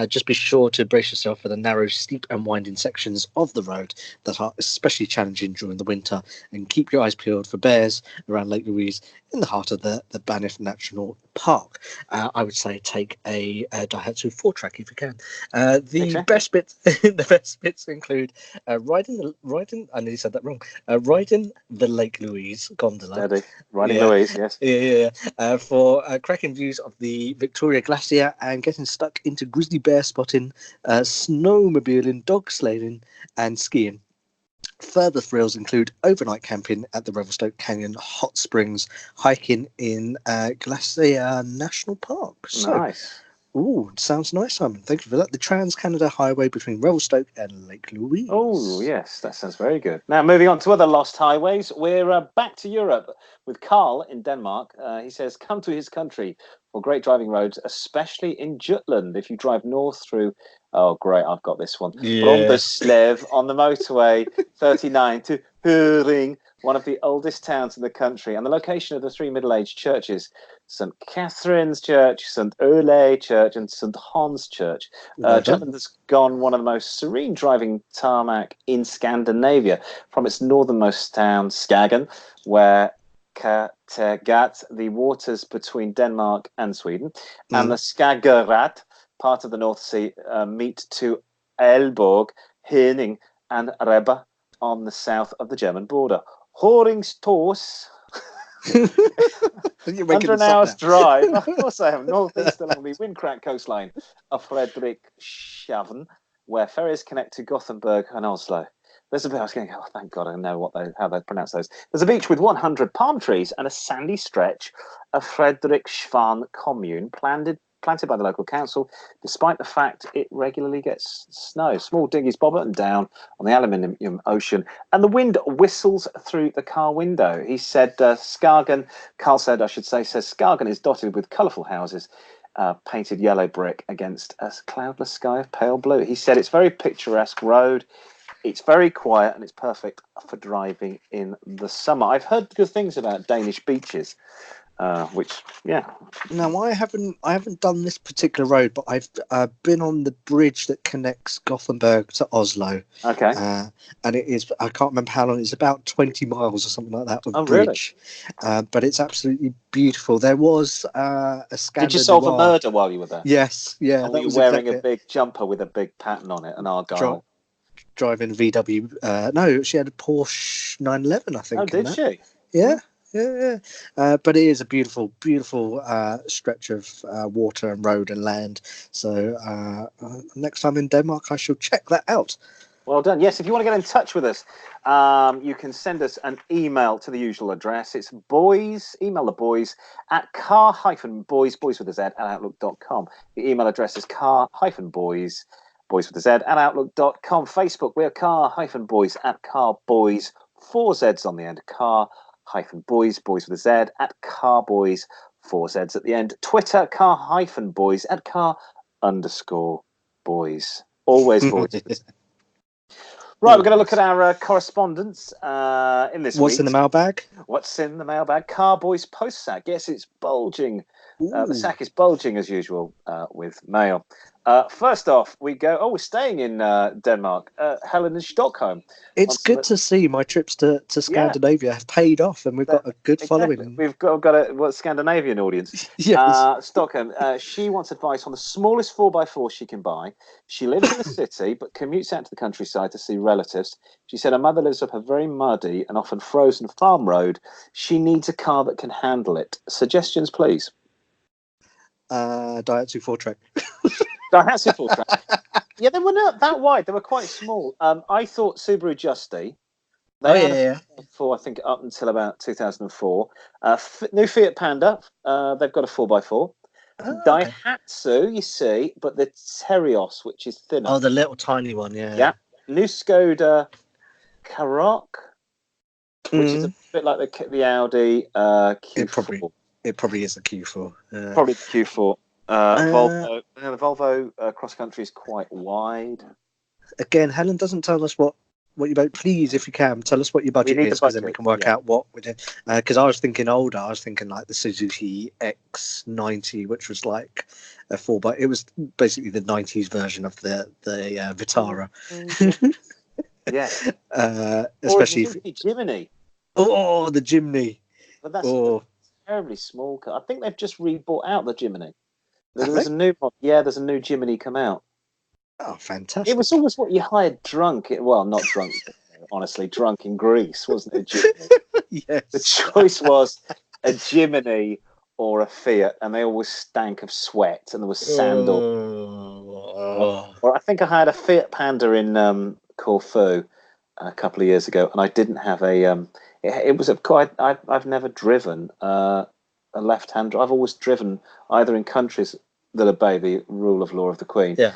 Just be sure to brace yourself for the narrow, steep and winding sections of the road that are especially challenging during the winter, and keep your eyes peeled for bears around Lake Louise in the heart of the Banff National park, I would say take a Daihatsu 4-track if you can. The Okay. best bits include riding. I nearly said that wrong. Riding the Lake Louise gondola. Steady. Riding Yeah. Louise, yes. Yeah. For cracking views of the Victoria Glacier and getting stuck into grizzly bear spotting, snowmobiling, dog sleighing, and skiing. Further thrills include overnight camping at the Revelstoke Canyon Hot Springs, hiking in Glacier National Park. So, Nice. sounds nice, Simon. Thank you for that. The Trans-Canada Highway between Revelstoke and Lake Louise. Oh, yes, that sounds very good. Now, moving on to other lost highways, we're back to Europe with Carl in Denmark. He says, come to his country for great driving roads, especially in Jutland. If you drive north through, oh, great, I've got this one. Brondeslev on the motorway 39 to Høring, one of the oldest towns in the country, and the location of the three middle-aged churches, St. Catherine's Church, St. Ole Church, and St. Hans Church. Jutland has gone one of the most serene driving tarmac in Scandinavia, from its northernmost town, Skagen, where Kattegat, the waters between Denmark and Sweden, and the Skagerrak, part of the North Sea, meet to Aalborg, Herning, and Rebbe on the south of the German border. Horingstos, under an hour's drive, of course I am, northeast along the wind-cracked coastline of Frederikshavn, where ferries connect to Gothenburg and Oslo. There's a bit I was going, oh, thank God I know how they pronounce those. There's a beach with 100 palm trees and a sandy stretch of Frederikshavn commune planted by the local council, despite the fact it regularly gets snow. Small dinghies bob up and down on the aluminium ocean, and the wind whistles through the car window. He said, Carl said, says Skagen is dotted with colourful houses, painted yellow brick against a cloudless sky of pale blue. He said it's very picturesque road. It's very quiet and it's perfect for driving in the summer. I've heard good things about Danish beaches. No, I haven't done this particular road, but I've been on the bridge that connects Gothenburg to Oslo. Okay. And it is, I can't remember how long, it's about 20 miles or something like that of Really? bridge. But it's absolutely beautiful. There was a scandal. Did you solve a murder while you were there? Yes, yeah. And were you wearing a big jumper with a big pattern on it, an Argyle? Driving VW. No, she had a Porsche 911, I think. Oh, did she? Yeah. Yeah. But it is a beautiful stretch of water and road and land. So next time in Denmark, I shall check that out. Well done. Yes, if you want to get in touch with us, you can send us an email to the usual address. It's email the boys at car-boys, boys with a Z, at outlook.com. The email address is car-boys, boys with a Z, at outlook.com. Facebook, we are car-boys at Car Boyz, 4 Zs on the end, car-boys, boys with a Z, at Car Boyz, 4 Zs at the end. Twitter, car-boys at car_boys. Always boys. Right, we're going to look at our correspondence in this week. What's in the mailbag? What's in the mailbag? Car Boyz post sack. Yes, it's bulging. The sack is bulging as usual with mail. First off, we're staying in Denmark. Helen in Stockholm. It's good to see my trips to Scandinavia have paid off, and we've got a good following. We've got a Scandinavian audience. Yes. Stockholm. She wants advice on the smallest 4x4 she can buy. She lives in the city, but commutes out to the countryside to see relatives. She said her mother lives up a very muddy and often frozen farm road. She needs a car that can handle it. Suggestions, please. Daihatsu 4-track. Daihatsu 4-track. Yeah, they were not that wide. They were quite small. I thought Subaru Justy. For I think up until about 2004. New Fiat Panda. They've got a 4x4. Daihatsu, you see, but the Terios, which is thinner. Oh, the little tiny one, yeah. Yeah. New Skoda Karoq, which is a bit like the Audi Q4. It probably is a Q4. Probably the Q4. Volvo. The Volvo cross country is quite wide. Again, Helen doesn't tell us what your budget. Please, if you can, tell us what your budget is, because then we can work out what we do. Because I was thinking older. I was thinking like the Suzuki X90, which was like a 4x. It was basically the 90s version of the Vitara. Yeah. Especially the Jimny. Oh, the Jimny. But that's terribly small car. I think they've just rebought out the Jimny. Have There's they? a new one. Yeah, there's a new Jimny come out. Oh, It fantastic. was always what you hired drunk. Well, not drunk, honestly, drunk in Greece, wasn't it, Jimny? Yes. The choice was a Jimny or a Fiat, and they always stank of sweat, and there was sand all. Or I think I had a Fiat Panda in Corfu a couple of years ago, and I didn't have a. It was a quite. I've never driven a left-hand. I've always driven either in countries that obey the rule of law of the Queen, Yeah.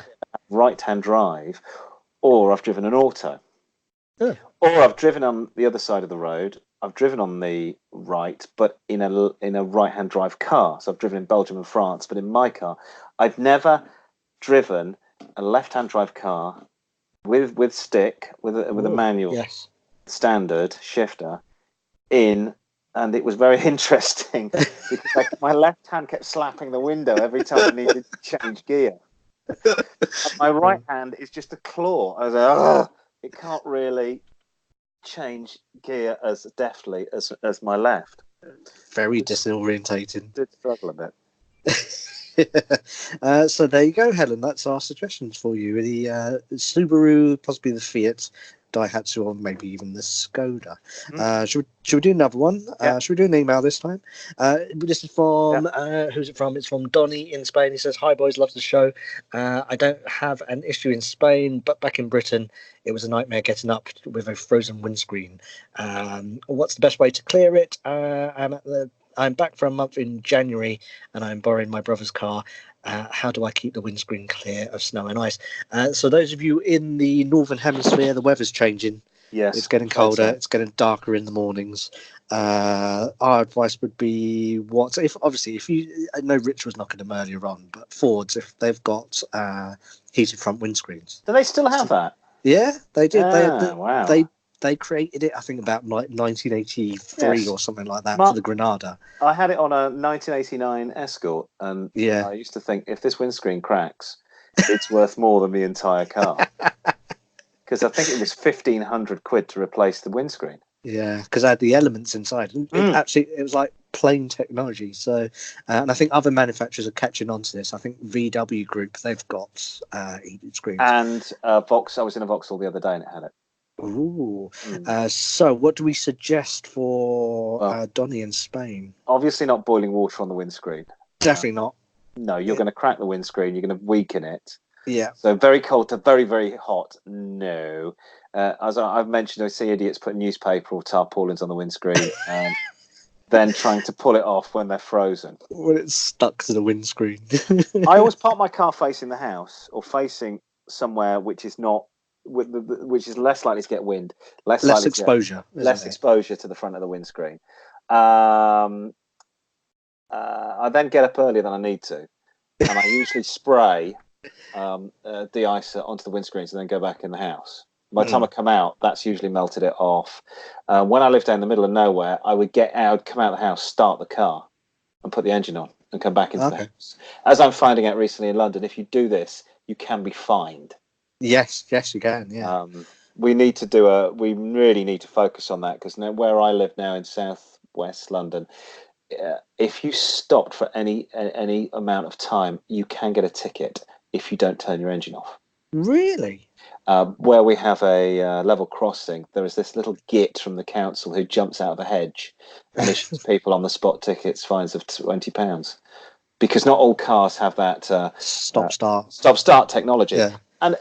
right-hand drive, or I've driven an auto, Yeah. or I've driven on the other side of the road. I've driven on the right, but in a right-hand drive car. So I've driven in Belgium and France, but in my car, I've never driven a left-hand drive car with stick with a manual standard shifter in, and it was very interesting because my left hand kept slapping the window every time I needed to change gear. And my right hand is just a claw. I was like, oh, it can't really change gear as deftly as my left. Very disorientating. Did struggle a bit. So there you go, Helen. That's our suggestions for you. The Subaru, possibly the Fiat, Daihatsu, or maybe even the Skoda. Should we do another one? Yeah. Should we do an email this time? This is from who's it from? It's from Donny in Spain. He says, "Hi boys, love the show. I don't have an issue in Spain, but back in Britain, it was a nightmare getting up with a frozen windscreen. What's the best way to clear it? I'm back for a month in January, and I'm borrowing my brother's car. How do I keep the windscreen clear of snow and ice?" So those of you in the Northern Hemisphere, the weather's changing. Yes. It's getting colder. It's getting darker in the mornings. Our advice would be I know Rich was knocking them earlier on, but Fords, if they've got heated front windscreens. Do they still have that? Yeah, they did. Wow. They created it, I think, about 1983 or something like that for the Granada. I had it on a 1989 Escort, and I used to think, if this windscreen cracks, it's worth more than the entire car. Because I think it was £1,500 to replace the windscreen. Yeah, because I had the elements inside. It was like plain technology. So, and I think other manufacturers are catching on to this. I think VW Group, they've got heated screens. And Vauxhall, I was in a Vauxhall the other day and it had it. Ooh. So what do we suggest for Donny in Spain? Obviously not boiling water on the windscreen. Definitely not. No, you're going to crack the windscreen. You're going to weaken it. Yeah. So very cold to very, very hot. No. As I've mentioned, I see idiots putting newspaper or tarpaulins on the windscreen and then trying to pull it off when they're frozen. When it's stuck to the windscreen. I always park my car facing the house or facing somewhere which is not, which is less likely to get wind, less exposure to the front of the windscreen. I then get up earlier than I need to, and I usually spray de-icer onto the windscreens and then go back in the house. By the time I come out, that's usually melted it off. When I lived down in the middle of nowhere, I would come out of the house, start the car, and put the engine on, and come back into the house. As I'm finding out recently in London, if you do this, you can be fined. Yes, you can. Yeah. We really need to focus on that, because where I live now in southwest London, if you stopped for any amount of time, you can get a ticket if you don't turn your engine off. Really? Where we have a level crossing, there is this little git from the council who jumps out of a hedge and issues people on the spot tickets fines of £20, because not all cars have that stop-start technology. Yeah. And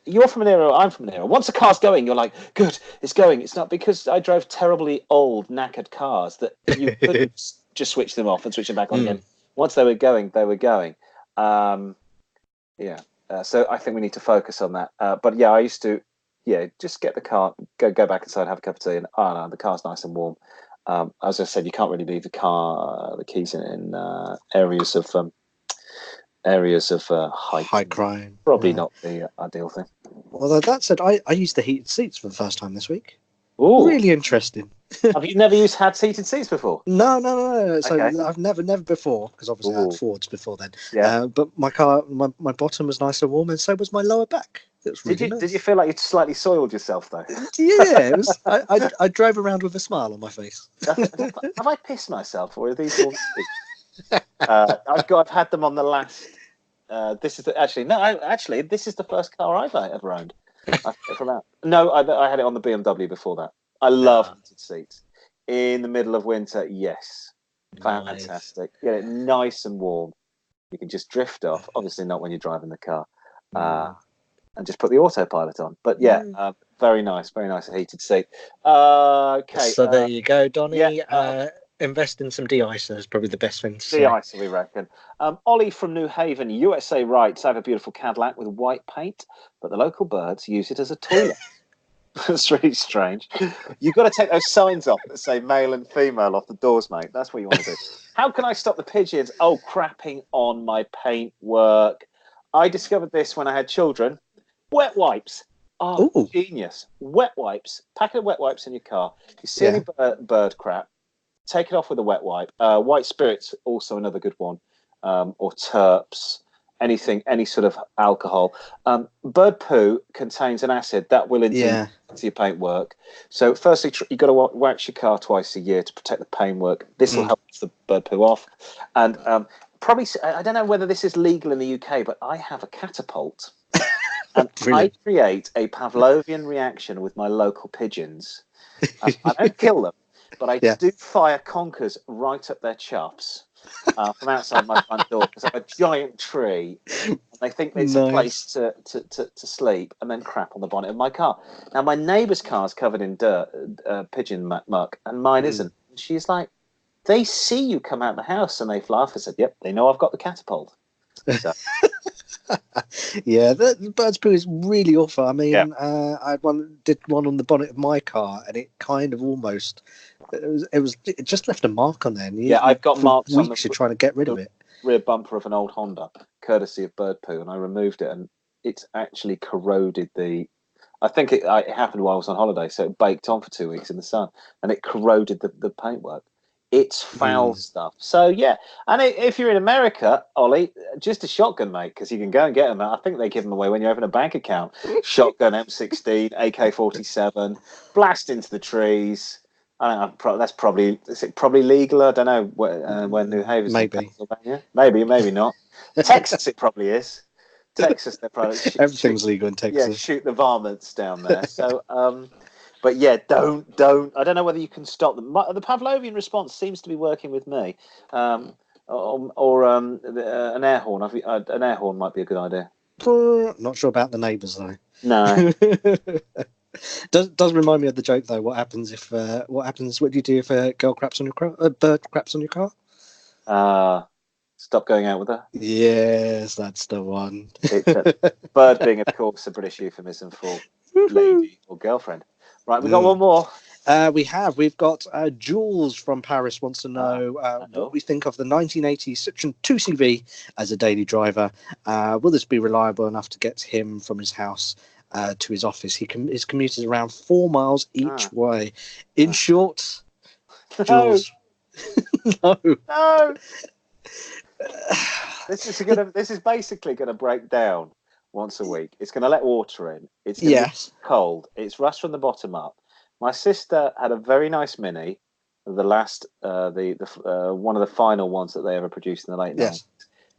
you're from an era, I'm from an era. Once a car's going, you're like, good, it's going. It's not because I drove terribly old, knackered cars that you couldn't just switch them off and switch them back on again. Once they were going, they were going. So I think we need to focus on that. But yeah, I used to, just get the car, go back inside, have a cup of tea, and no, the car's nice and warm. As I said, you can't really leave the keys in areas of high crime. Probably not the ideal thing. Although that said, I used the heated seats for the first time this week. Ooh. Really interesting. Have you never had heated seats before? No. So okay. I've never before, because obviously I had Fords before then. Yeah. But my car, my bottom was nice and warm, and so was my lower back. It was really nice. Did you feel like you'd slightly soiled yourself though? Yeah, it was. I drove around with a smile on my face. Have I pissed myself, or are these all? I've had them on the last. This is this is the first car I've ever owned. No, I had it on the BMW before that. I love heated seats in the middle of winter. Yes, fantastic. Get it nice and warm. You can just drift off. Obviously, not when you're driving the car, and just put the autopilot on. But very nice heated seat. Okay, so there you go, Donny. Yeah, invest in some de-icer is probably the best thing to say. De-icer, we reckon. Ollie from New Haven, USA writes, I have a beautiful Cadillac with white paint, but the local birds use it as a toilet. That's really strange. You've got to take those signs off that say male and female off the doors, mate. That's what you want to do. How can I stop the pigeons? Oh, crapping on my paintwork. I discovered this when I had children. Wet wipes. Oh, ooh. Genius. Wet wipes. Packet of wet wipes in your car. If you see any bird crap, take it off with a wet wipe. White spirits, also another good one. Or terps. Anything, any sort of alcohol. Bird poo contains an acid that will into your paintwork. So firstly, you've got to wax your car twice a year to protect the paintwork. This will help the bird poo off. And probably, I don't know whether this is legal in the UK, but I have a catapult. And I create a Pavlovian reaction with my local pigeons. I don't kill them, but I do fire conkers right up their chuffs. From outside my front door because I have a giant tree and they think it's a place to sleep and then crap on the bonnet of my car. Now my neighbour's car is covered in dirt, pigeon muck, and mine isn't. And she's like, they see you come out of the house and they laugh. I said, yep, they know I've got the catapult. So. Yeah, the bird's poo is really awful. I mean, I did one on the bonnet of my car and it kind of almost... It just left a mark on there. I've got marks on you're trying to get rid of it. Rear bumper of an old Honda, courtesy of bird poo, and I removed it, and it's actually corroded the. I think it happened while I was on holiday, so it baked on for 2 weeks in the sun, and it corroded the paintwork. It's foul stuff. So and if you're in America, Ollie, just a shotgun, mate, because you can go and get them. I think they give them away when you open a bank account. Shotgun, M16, AK-47, blast into the trees. I don't know. That's probably legal? I don't know. When New Haven's Pennsylvania, maybe not. Texas, it probably is. Texas, they're probably everything's legal in Texas. Yeah, shoot the varmints down there. So, but don't. I don't know whether you can stop them. The Pavlovian response seems to be working with me, an air horn. An air horn might be a good idea. Not sure about the neighbours though. No. Does remind me of the joke though. What happens? What do you do if a girl craps on your car? A bird craps on your car? Stop going out with her. Yes, that's the one. Bird being, of course, a British euphemism for lady or girlfriend. Right, we've got one more. We've got Jules from Paris wants to know what we think of the 1980 Citroen 2CV as a daily driver. Will this be reliable enough to get him from his house to his office? His commute is around 4 miles each way. In short, Jules, no. This is basically going to break down once a week. It's going to let water in. It's going to be cold. It's rust from the bottom up. My sister had a very nice Mini, the last, one of the final ones that they ever produced in the late 90s.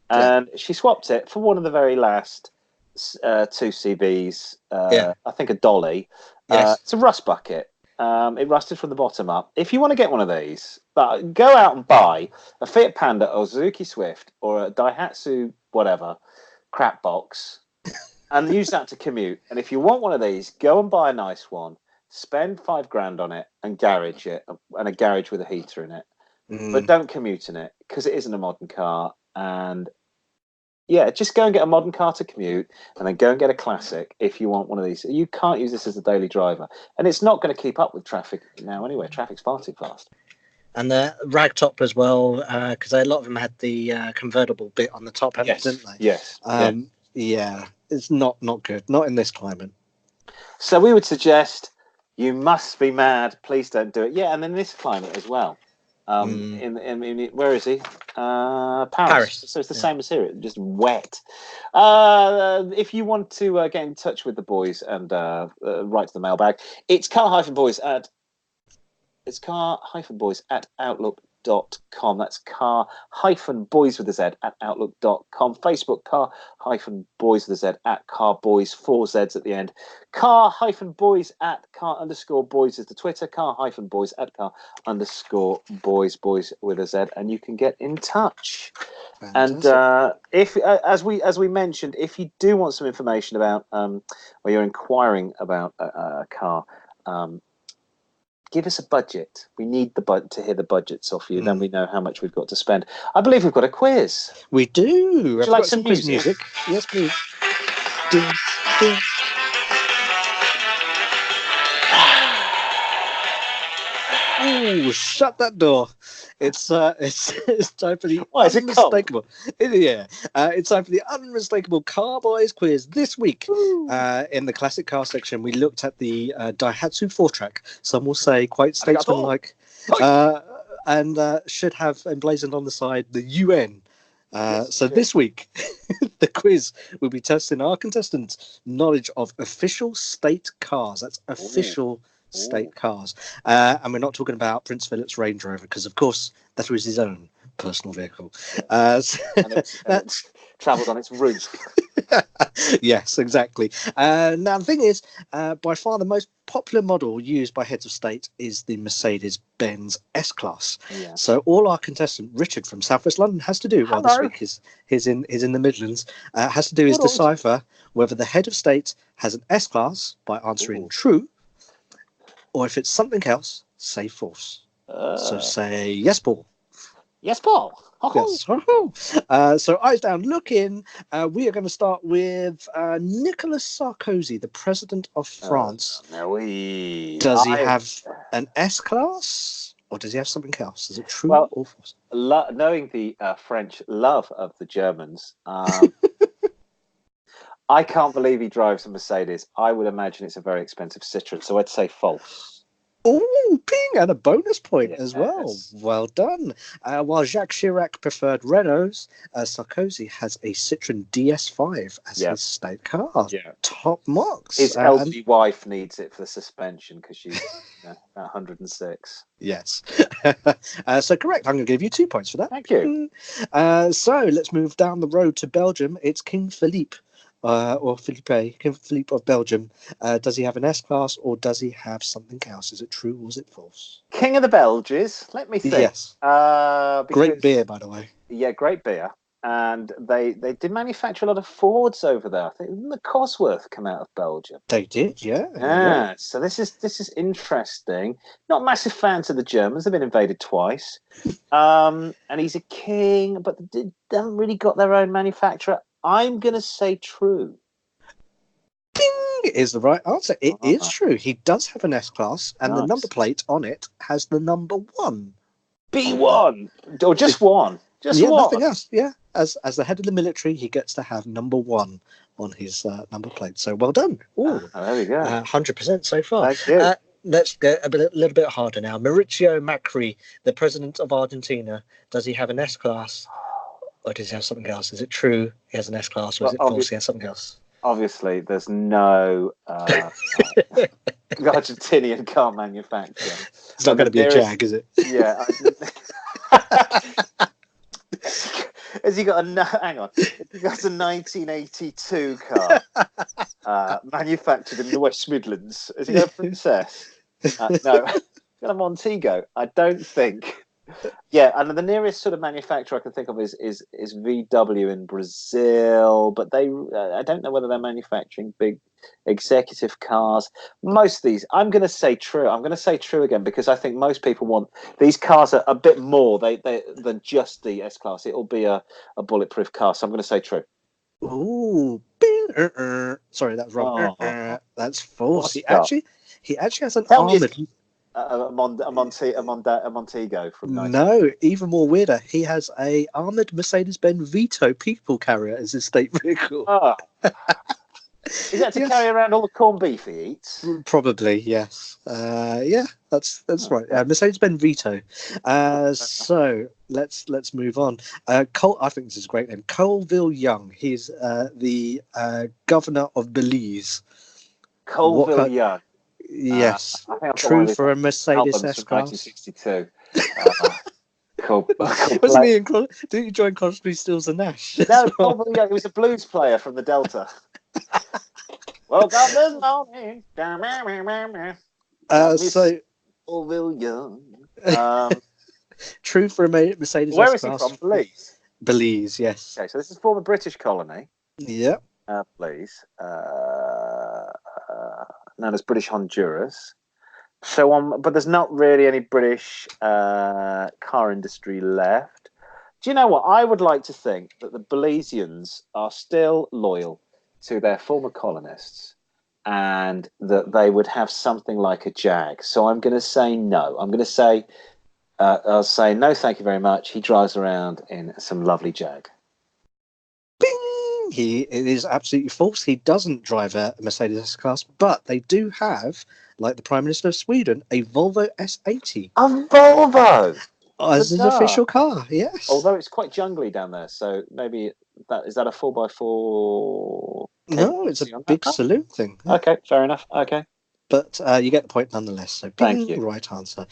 And she swapped it for one of the very last 2CBs, I think a Dolly. It's a rust bucket. It rusted from the bottom up. If you want to get one of these, go out and buy a Fiat Panda or Suzuki Swift or a Daihatsu whatever crap box and use that to commute. And if you want one of these, go and buy a nice one. Spend $5,000 on it and garage it, and a garage with a heater in it. But don't commute in it because it isn't a modern car. And just go and get a modern car to commute, and then go and get a classic if you want one of these. You can't use this as a daily driver, and it's not going to keep up with traffic now anyway. Traffic's far too fast. And the ragtop as well, because a lot of them had the convertible bit on the top, didn't they? Yes. It's not good. Not in this climate. So we would suggest you must be mad. Please don't do it. Yeah, and in this climate as well. In where is he? Paris. Paris. So it's the same as here, just wet. If you want to get in touch with the boys and write to the mailbag, it's car-boys at outlook.com. That's car-boys with a Z at outlook.com. Facebook, car-boys with a Z at Car Boyz, 4 Zs at the end. Car-boys at car_boys is the Twitter. Car-boys at car_boys, boys with a Z, and you can get in touch. Fantastic. And if, as we mentioned, if you do want some information about, or you're inquiring about a car, give us a budget. We need to hear the budgets off you. Then we know how much we've got to spend. I believe we've got a quiz. We do. Would you like some quiz music? Yes, please. Ding, ding. Oh, shut that door! It's time for the unmistakable. It's time for the unmistakable Car Boyz quiz this week. In the classic car section, we looked at the Daihatsu 4-track. Some will say quite statesmanlike, and should have emblazoned on the side the UN. This week, the quiz will be testing our contestants' knowledge of official state cars. That's official state cars. And we're not talking about Prince Philip's Range Rover, because, of course, that was his own personal vehicle. That's travelled on its roof. Yes, exactly. Now, the thing is, by far the most popular model used by heads of state is the Mercedes-Benz S-Class. Yeah. So all our contestant, Richard from Southwest London, has to do, this week he's in the Midlands, has to do is decipher whether the head of state has an S-Class by answering true, or if it's something else, say false. So say yes, Paul. Yes, Paul. Yes. So eyes down, look in. We are going to start with Nicolas Sarkozy, the president of France. Does he have an S-Class, or does he have something else? Is it true or false? Knowing the French love of the Germans, I can't believe he drives a Mercedes. I would imagine it's a very expensive Citroen, so I'd say false. Oh, ping, and a bonus point as well. Well done. While Jacques Chirac preferred Renaults, Sarkozy has a Citroen DS5 as his state car. Yeah. Top marks. His elderly wife needs it for the suspension because she's 106. Yes. So correct. I'm going to give you 2 points for that. Thank you. So let's move down the road to Belgium. It's King Philippe. Or Philippe, King Philippe of Belgium. Does he have an S-Class, or does he have something else? Is it true or is it false? King of the Belges. Let me think. Yes. Great beer, by the way. Yeah, great beer. And they did manufacture a lot of Fords over there. I think didn't the Cosworth come out of Belgium? They did, yeah. Yeah. So this is interesting. Not massive fans of the Germans. They've been invaded twice. And he's a king, but they haven't really got their own manufacturer. I'm going to say true. Ding is the right answer. It is true. He does have an S-Class, and the number plate on it has the number 1. B1? Or just one? Just one? Nothing else. Yeah. As the head of the military, he gets to have number 1 on his number plate. So well done. There we go. 100% so far. Thank you. Let's get a little bit harder now. Mauricio Macri, the president of Argentina, does he have an S-Class? Or does he have something else? Is it true he has an S-Class, or is it false he has something else? Obviously, there's no Argentinian car manufacturer. It's not going to be a Jag, is it? Yeah. Has he got hang on. He got a 1982 car manufactured in the West Midlands. Has he got a Princess? No. Got a Montego. I don't think. Yeah, and the nearest sort of manufacturer I can think of is VW in Brazil, but I don't know whether they're manufacturing big executive cars. Most of these, I'm going to say true. I'm going to say true again because I think most people want these cars are a bit more than just the S-Class. It'll be a bulletproof car, so I'm going to say true. Ooh, sorry, that's wrong. That's false. He actually has an armored. A Montego from 19... No, even more weirder. He has a armored Mercedes-Benz Vito people carrier as his state vehicle. Is that to Yes. carry around all the corned beef he eats? Probably, yes. Yeah, that's right. Mercedes-Benz Vito. So let's move on. Cole, I think this is a great name. Colville Young. He's the governor of Belize. Colville Young. Yes. I think I've got one True of his for a Mercedes albums from S-Class. 1962. Called Wasn't he in? Didn't you join Crosby, Stills and Nash? No, Colville Young. He was a blues player from the Delta. Woke up this morning. So Colville Young. True for a Mercedes Where is he S-Class. from? Belize. Belize, yes. Okay, so this is former British colony. Yeah. Belize. Known as British Honduras. So but there's not really any British car industry left. Do you know what? I would like to think that the Belizeans are still loyal to their former colonists and that they would have something like a Jag. So I'm going to say no. I'm going to say, I'll say no, thank you very much. He drives around in some lovely Jag. Bing! It is absolutely false. He doesn't drive a Mercedes S-Class, but they do have, like the Prime Minister of Sweden, a Volvo S80. A Volvo! As his official car, yes. Although it's quite jungly down there, so maybe is that a 4x4? No, it's a big saloon thing. Yeah. Okay, fair enough. Okay. But you get the point nonetheless. So Thank you. Right answer.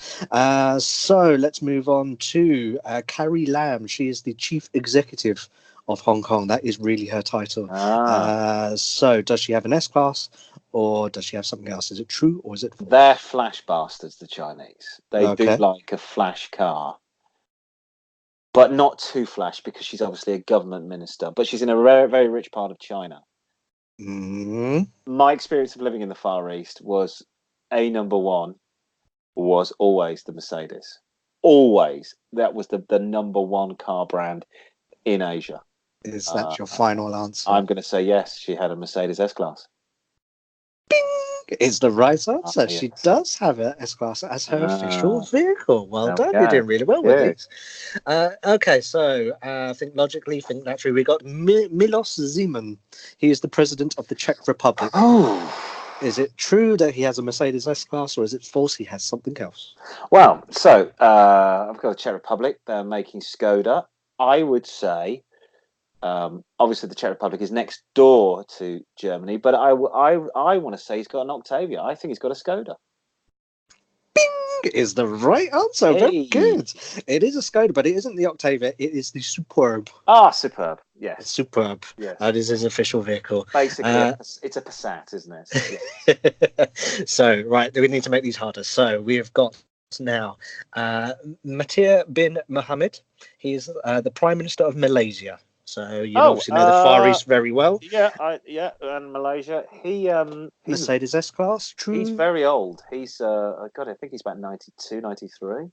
So let's move on to Carrie Lam. She is the chief executive of Hong Kong. That is really her title. So does she have an S-Class or does she have something else? Is it true or is it false? They're flash bastards, the Chinese. They do like a flash car. But not too flash because she's obviously a government minister. But she's in a very, very rich part of China. My experience of living in the Far East was number one was always the Mercedes. Always. That was the number one car brand in Asia. Is that your final answer? I'm going to say yes. She had a Mercedes S-Class. Bing! Is the right answer. Yes. She does have an S-Class as her official vehicle. Well done. You're doing really well with these. Okay, so think logically, think naturally. We got Milos Zeman. He is the president of the Czech Republic. Is it true that he has a Mercedes S-Class, or is it false he has something else? Well, so I've got the Czech Republic. They're making Skoda. I would say, obviously, the Czech Republic is next door to Germany, but I want to say he's got an Octavia. I think he's got a Skoda. Bing is the right answer. Very good. It is a Skoda, but it isn't the Octavia. It is the Superb. Superb. Yes. Superb. Yes. That is his official vehicle. Basically, it's a Passat, isn't it? So, right, we need to make these harder. So, we've got now Mahathir bin Mohamad. He's the Prime Minister of Malaysia. So you obviously know the Far East very well. Yeah, and Malaysia. Mercedes S-Class, true. He's very old. He's I think he's about 92, 93.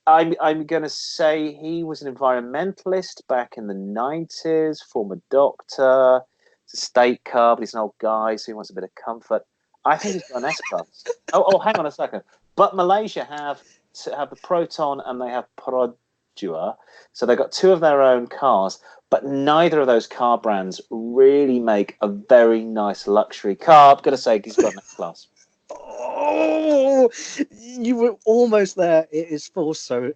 I'm going to say he was an environmentalist back in the 90s, former doctor. It's a state car, but he's an old guy, so he wants a bit of comfort. I think he's got an S-Class. Hang on a second. But Malaysia have the Proton and they have Perodua, so they've got two of their own cars. But neither of those car brands really make a very nice luxury car. I'm going to say he's got an S-Class. Oh, you were almost there. It is false. So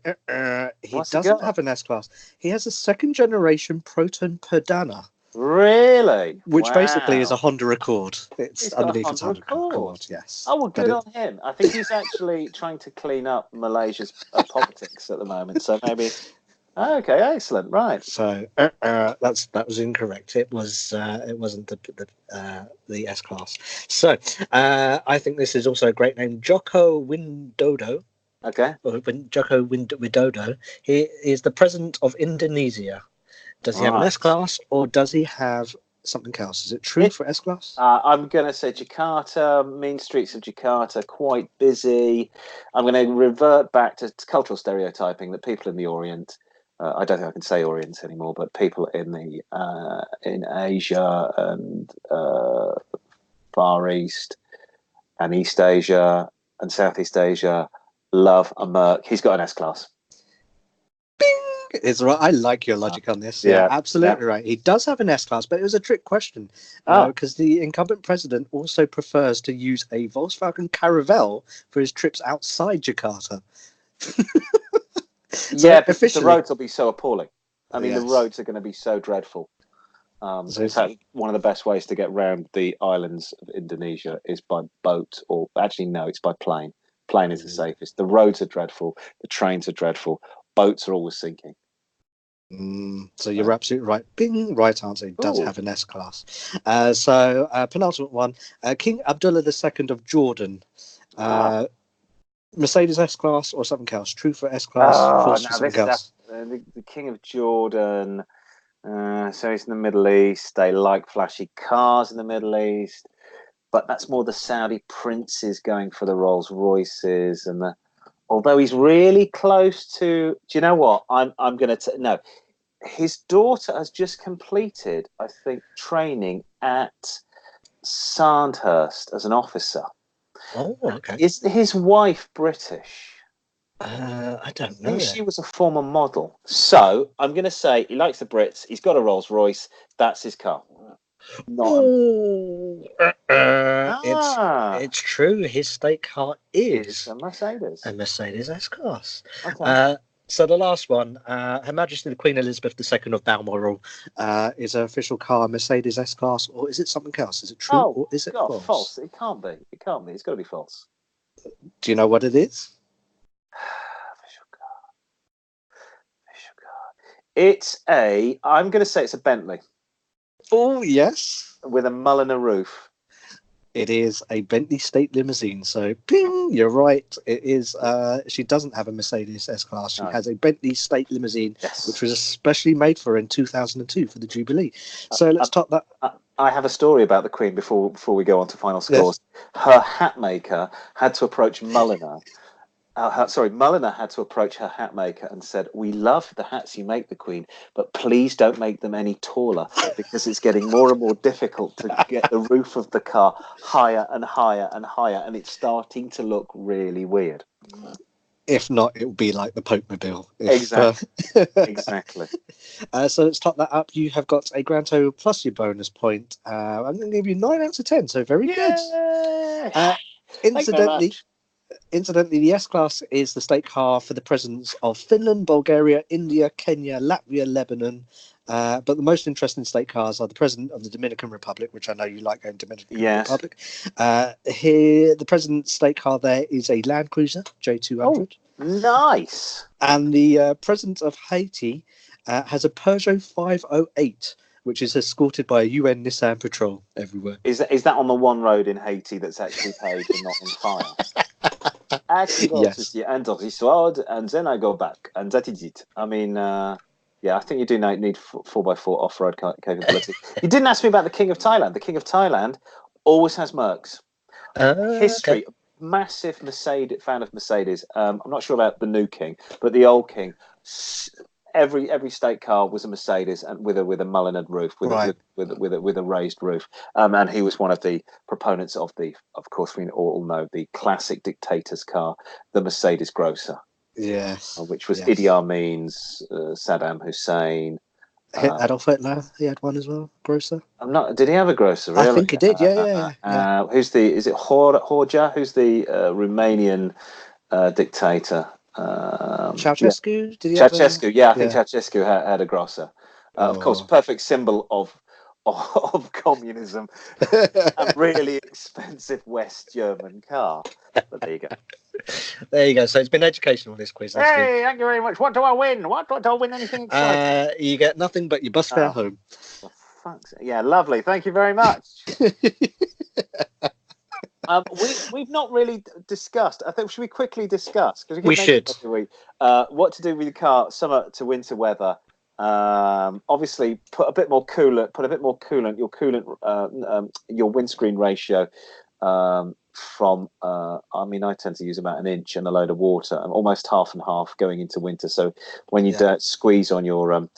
he doesn't have an S-Class. He has a second generation Proton Perdana. Really? Which basically is a Honda Accord. It's underneath its Honda Accord. Yes. Oh, well, good on him. I think he's actually trying to clean up Malaysia's politics at the moment. So maybe. Okay, excellent. Right. So that was incorrect. It wasn't the S-Class. So I think this is also a great name, Joko Widodo. Okay. Joko Widodo. He is the president of Indonesia. Does he have an S-Class or does he have something else? Is it true for S-Class? I'm going to say Jakarta, mean streets of Jakarta, quite busy. I'm going to revert back to cultural stereotyping that people in the Orient. I don't think I can say Orient anymore, but people in Asia and Far East and East Asia and Southeast Asia love a Merc. He's got an S-Class. Bing! It's right. I like your logic on this. Yeah, absolutely right. He does have an S-Class, but it was a trick question because the incumbent president also prefers to use a Volkswagen Caravelle for his trips outside Jakarta. So because the roads will be so appalling. I mean, the roads are going to be so dreadful. In fact, one of the best ways to get around the islands of Indonesia is by boat, or actually, no, it's by plane. Plane is the safest. The roads are dreadful. The trains are dreadful. Boats are always sinking. So you're absolutely right. Bing, right answer. He does have an S-Class. So penultimate one, King Abdullah II of Jordan. Mercedes S-Class or something else? True for S-Class, false for something else. The King of Jordan. So he's in the Middle East. They like flashy cars in the Middle East, but that's more the Saudi princes going for the Rolls Royces and the. Although he's really close to. Do you know what? I'm going to no. His daughter has just completed, I think, training at Sandhurst as an officer. Oh, okay. Is his wife British? I don't know. She was a former model. So I'm going to say he likes the Brits. He's got a Rolls Royce. That's his car. It's true. His state car is a Mercedes. A Mercedes S-Class. Okay. So the last one, Her Majesty the Queen Elizabeth II of Balmoral, is her official car Mercedes S-Class, or is it something else? Is it true or is it false? False. It can't be. It can't be. It's got to be false. Do you know what it is? Official car. It's I'm going to say it's a Bentley. Oh, yes. With a Mulliner roof. It is a Bentley State Limousine. So, ping, you're right. It is. She doesn't have a Mercedes S-Class. She has a Bentley State Limousine, which was especially made for her in 2002 for the Jubilee. So let's talk that. I have a story about the Queen before we go on to final scores. Yes. Her hat maker had to approach Mulliner. Mulliner had to approach her hat maker and said, "We love the hats you make, the Queen, but please don't make them any taller because it's getting more and more difficult to get the roof of the car higher and higher and higher, and it's starting to look really weird." If not, it will be like the Pope-mobile. Exactly. Exactly. So let's top that up. You have got a grand total plus your bonus point. I'm going to give you 9 out of 10, so very good. Incidentally, the S-Class is the state car for the presidents of Finland, Bulgaria, India, Kenya, Latvia, Lebanon. But the most interesting state cars are the president of the Dominican Republic, which I know you like going to Dominican Republic. Here, the president's state car there is a Land Cruiser J200. Oh, nice. And the president of Haiti has a Peugeot 508, which is escorted by a UN Nissan patrol everywhere. Is that on the one road in Haiti that's actually paved and not on fire? Actually, goes to the end of this road, and then I go back, and that is it. I mean, I think you do need 4x4 off-road capability. You didn't ask me about the King of Thailand. The King of Thailand always has Mercs. History, massive fan of Mercedes. I'm not sure about the new King, but the old King. Every state car was a Mercedes and with a Mulliner roof, with a raised roof. And he was one of the proponents of course we all know, the classic dictator's car, the Mercedes Grosser. Yes. Which was Idi Amin's, Saddam Hussein. Adolf Hitler, he had one as well, Grosser. Did he have a Grosser? Really? I think he did. Yeah. Is it Horja? Who's the Romanian dictator? Ceausescu? Did he Ceausescu? I think Ceausescu had a Grosser. Of course, perfect symbol of communism. A really expensive West German car. But there you go. There you go. So it's been educational, this quiz. That's good. Thank you very much. What do I win? What do I win? Anything exciting? You get nothing but your bus fare home. Yeah, lovely. Thank you very much. We've not really discussed. I think should we quickly discuss? We should. What to do with your car, summer to winter weather. Obviously, put a bit more coolant. Your windscreen ratio from. I tend to use about an inch and a load of water, and almost half and half going into winter. So when you squeeze on your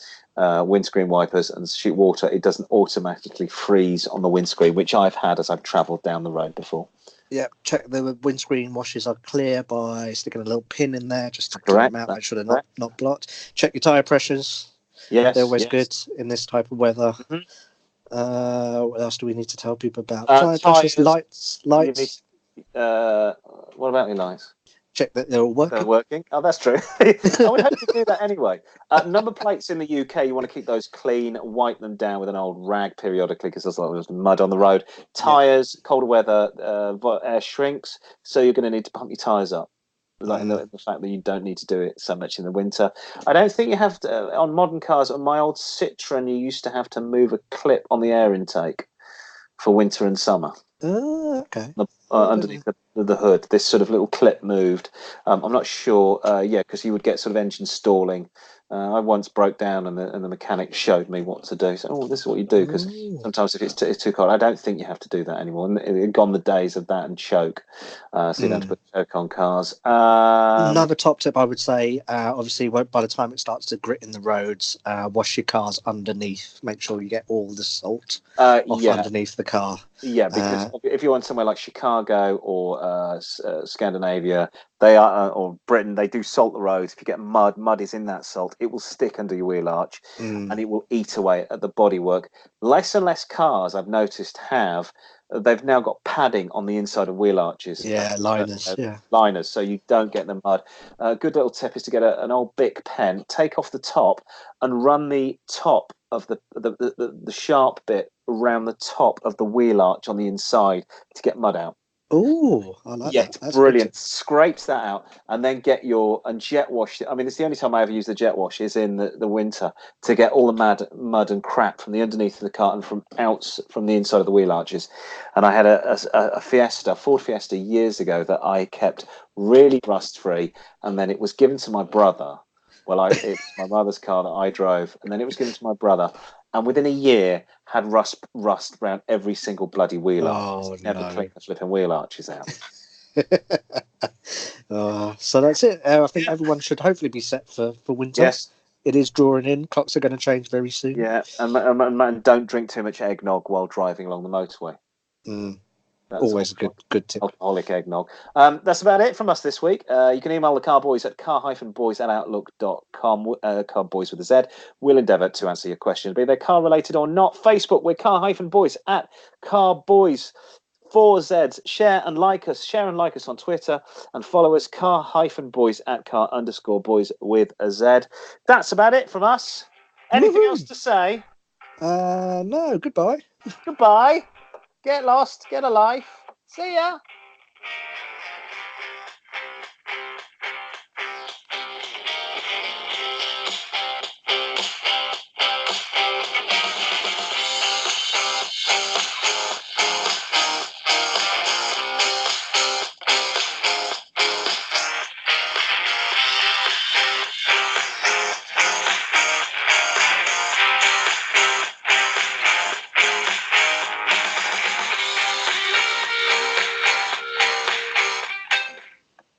windscreen wipers and shoot water, it doesn't automatically freeze on the windscreen, which I've had as I've travelled down the road before. Yeah, check the windscreen washes are clear by sticking a little pin in there just to clean Correct. them out, make sure they're Correct. not blocked. Check your tyre pressures. Yes. They're always Yes. good in this type of weather. Mhm. What else do we need to tell people about? Tyres, Tyre pressures, lights. You need, what about your lights? Check that they're all They're working. working. Oh, that's true. I would hope you do that anyway. Number plates in the UK, you want to keep those clean, wipe them down with an old rag periodically because there's mud on the road. Tyres, colder weather, air shrinks, so you're going to need to pump your tyres up. Like in the fact that you don't need to do it so much in the winter. I don't think you have to, on modern cars. On my old Citroen, you used to have to move a clip on the air intake for winter and summer. Okay. Underneath the hood, this sort of little clip moved. I'm not sure. Because you would get sort of engine stalling. I once broke down, and the mechanic showed me what to do. So, this is what you do, because sometimes if it's too cold, I don't think you have to do that anymore. And gone the days of that and choke. So you don't have to put choke on cars. Another top tip I would say, obviously, by the time it starts to grit in the roads, wash your cars underneath. Make sure you get all the salt off underneath the car. Yeah, because if you're on somewhere like Chicago or Scandinavia, they are, or Britain, they do salt the roads. If you get mud is in that salt. It will stick under your wheel arch, and it will eat away at the bodywork. Less and less cars, I've noticed, they've now got padding on the inside of wheel arches. Yeah, liners. Liners, so you don't get the mud. A good little tip is to get an old Bic pen, take off the top, and run the top of the sharp bit around the top of the wheel arch on the inside to get mud out. Oh, I like that. That's brilliant. Scrapes that out, and then jet wash it. I mean, it's the only time I ever use the jet wash is in the winter to get all the mud and crap from the underneath of the car and from the inside of the wheel arches. And I had a Ford Fiesta years ago that I kept really rust free, and then it was given to my brother. Well, it was my mother's car that I drove, and then it was given to my brother. And within a year, had rust around every single bloody wheel arch. Never cleaned the flipping wheel arches out. So that's it. I think everyone should hopefully be set for winter. Yes. It is drawing in. Clocks are going to change very soon. Yeah, and don't drink too much eggnog while driving along the motorway. That's always a good tip. Alcoholic eggnog. That's about it from us this week. You can email the Car Boyz at car-boys@outlook.com. Car Boyz with a Z. We'll endeavour to answer your questions, be they car related or not. Facebook, we're car-boys at Car Boyz. 4 Zs. Share and like us on Twitter, and follow us car-boys at car_boys with a Z. That's about it from us. Anything else to say? No, goodbye. Goodbye. Get lost, get a life. See ya.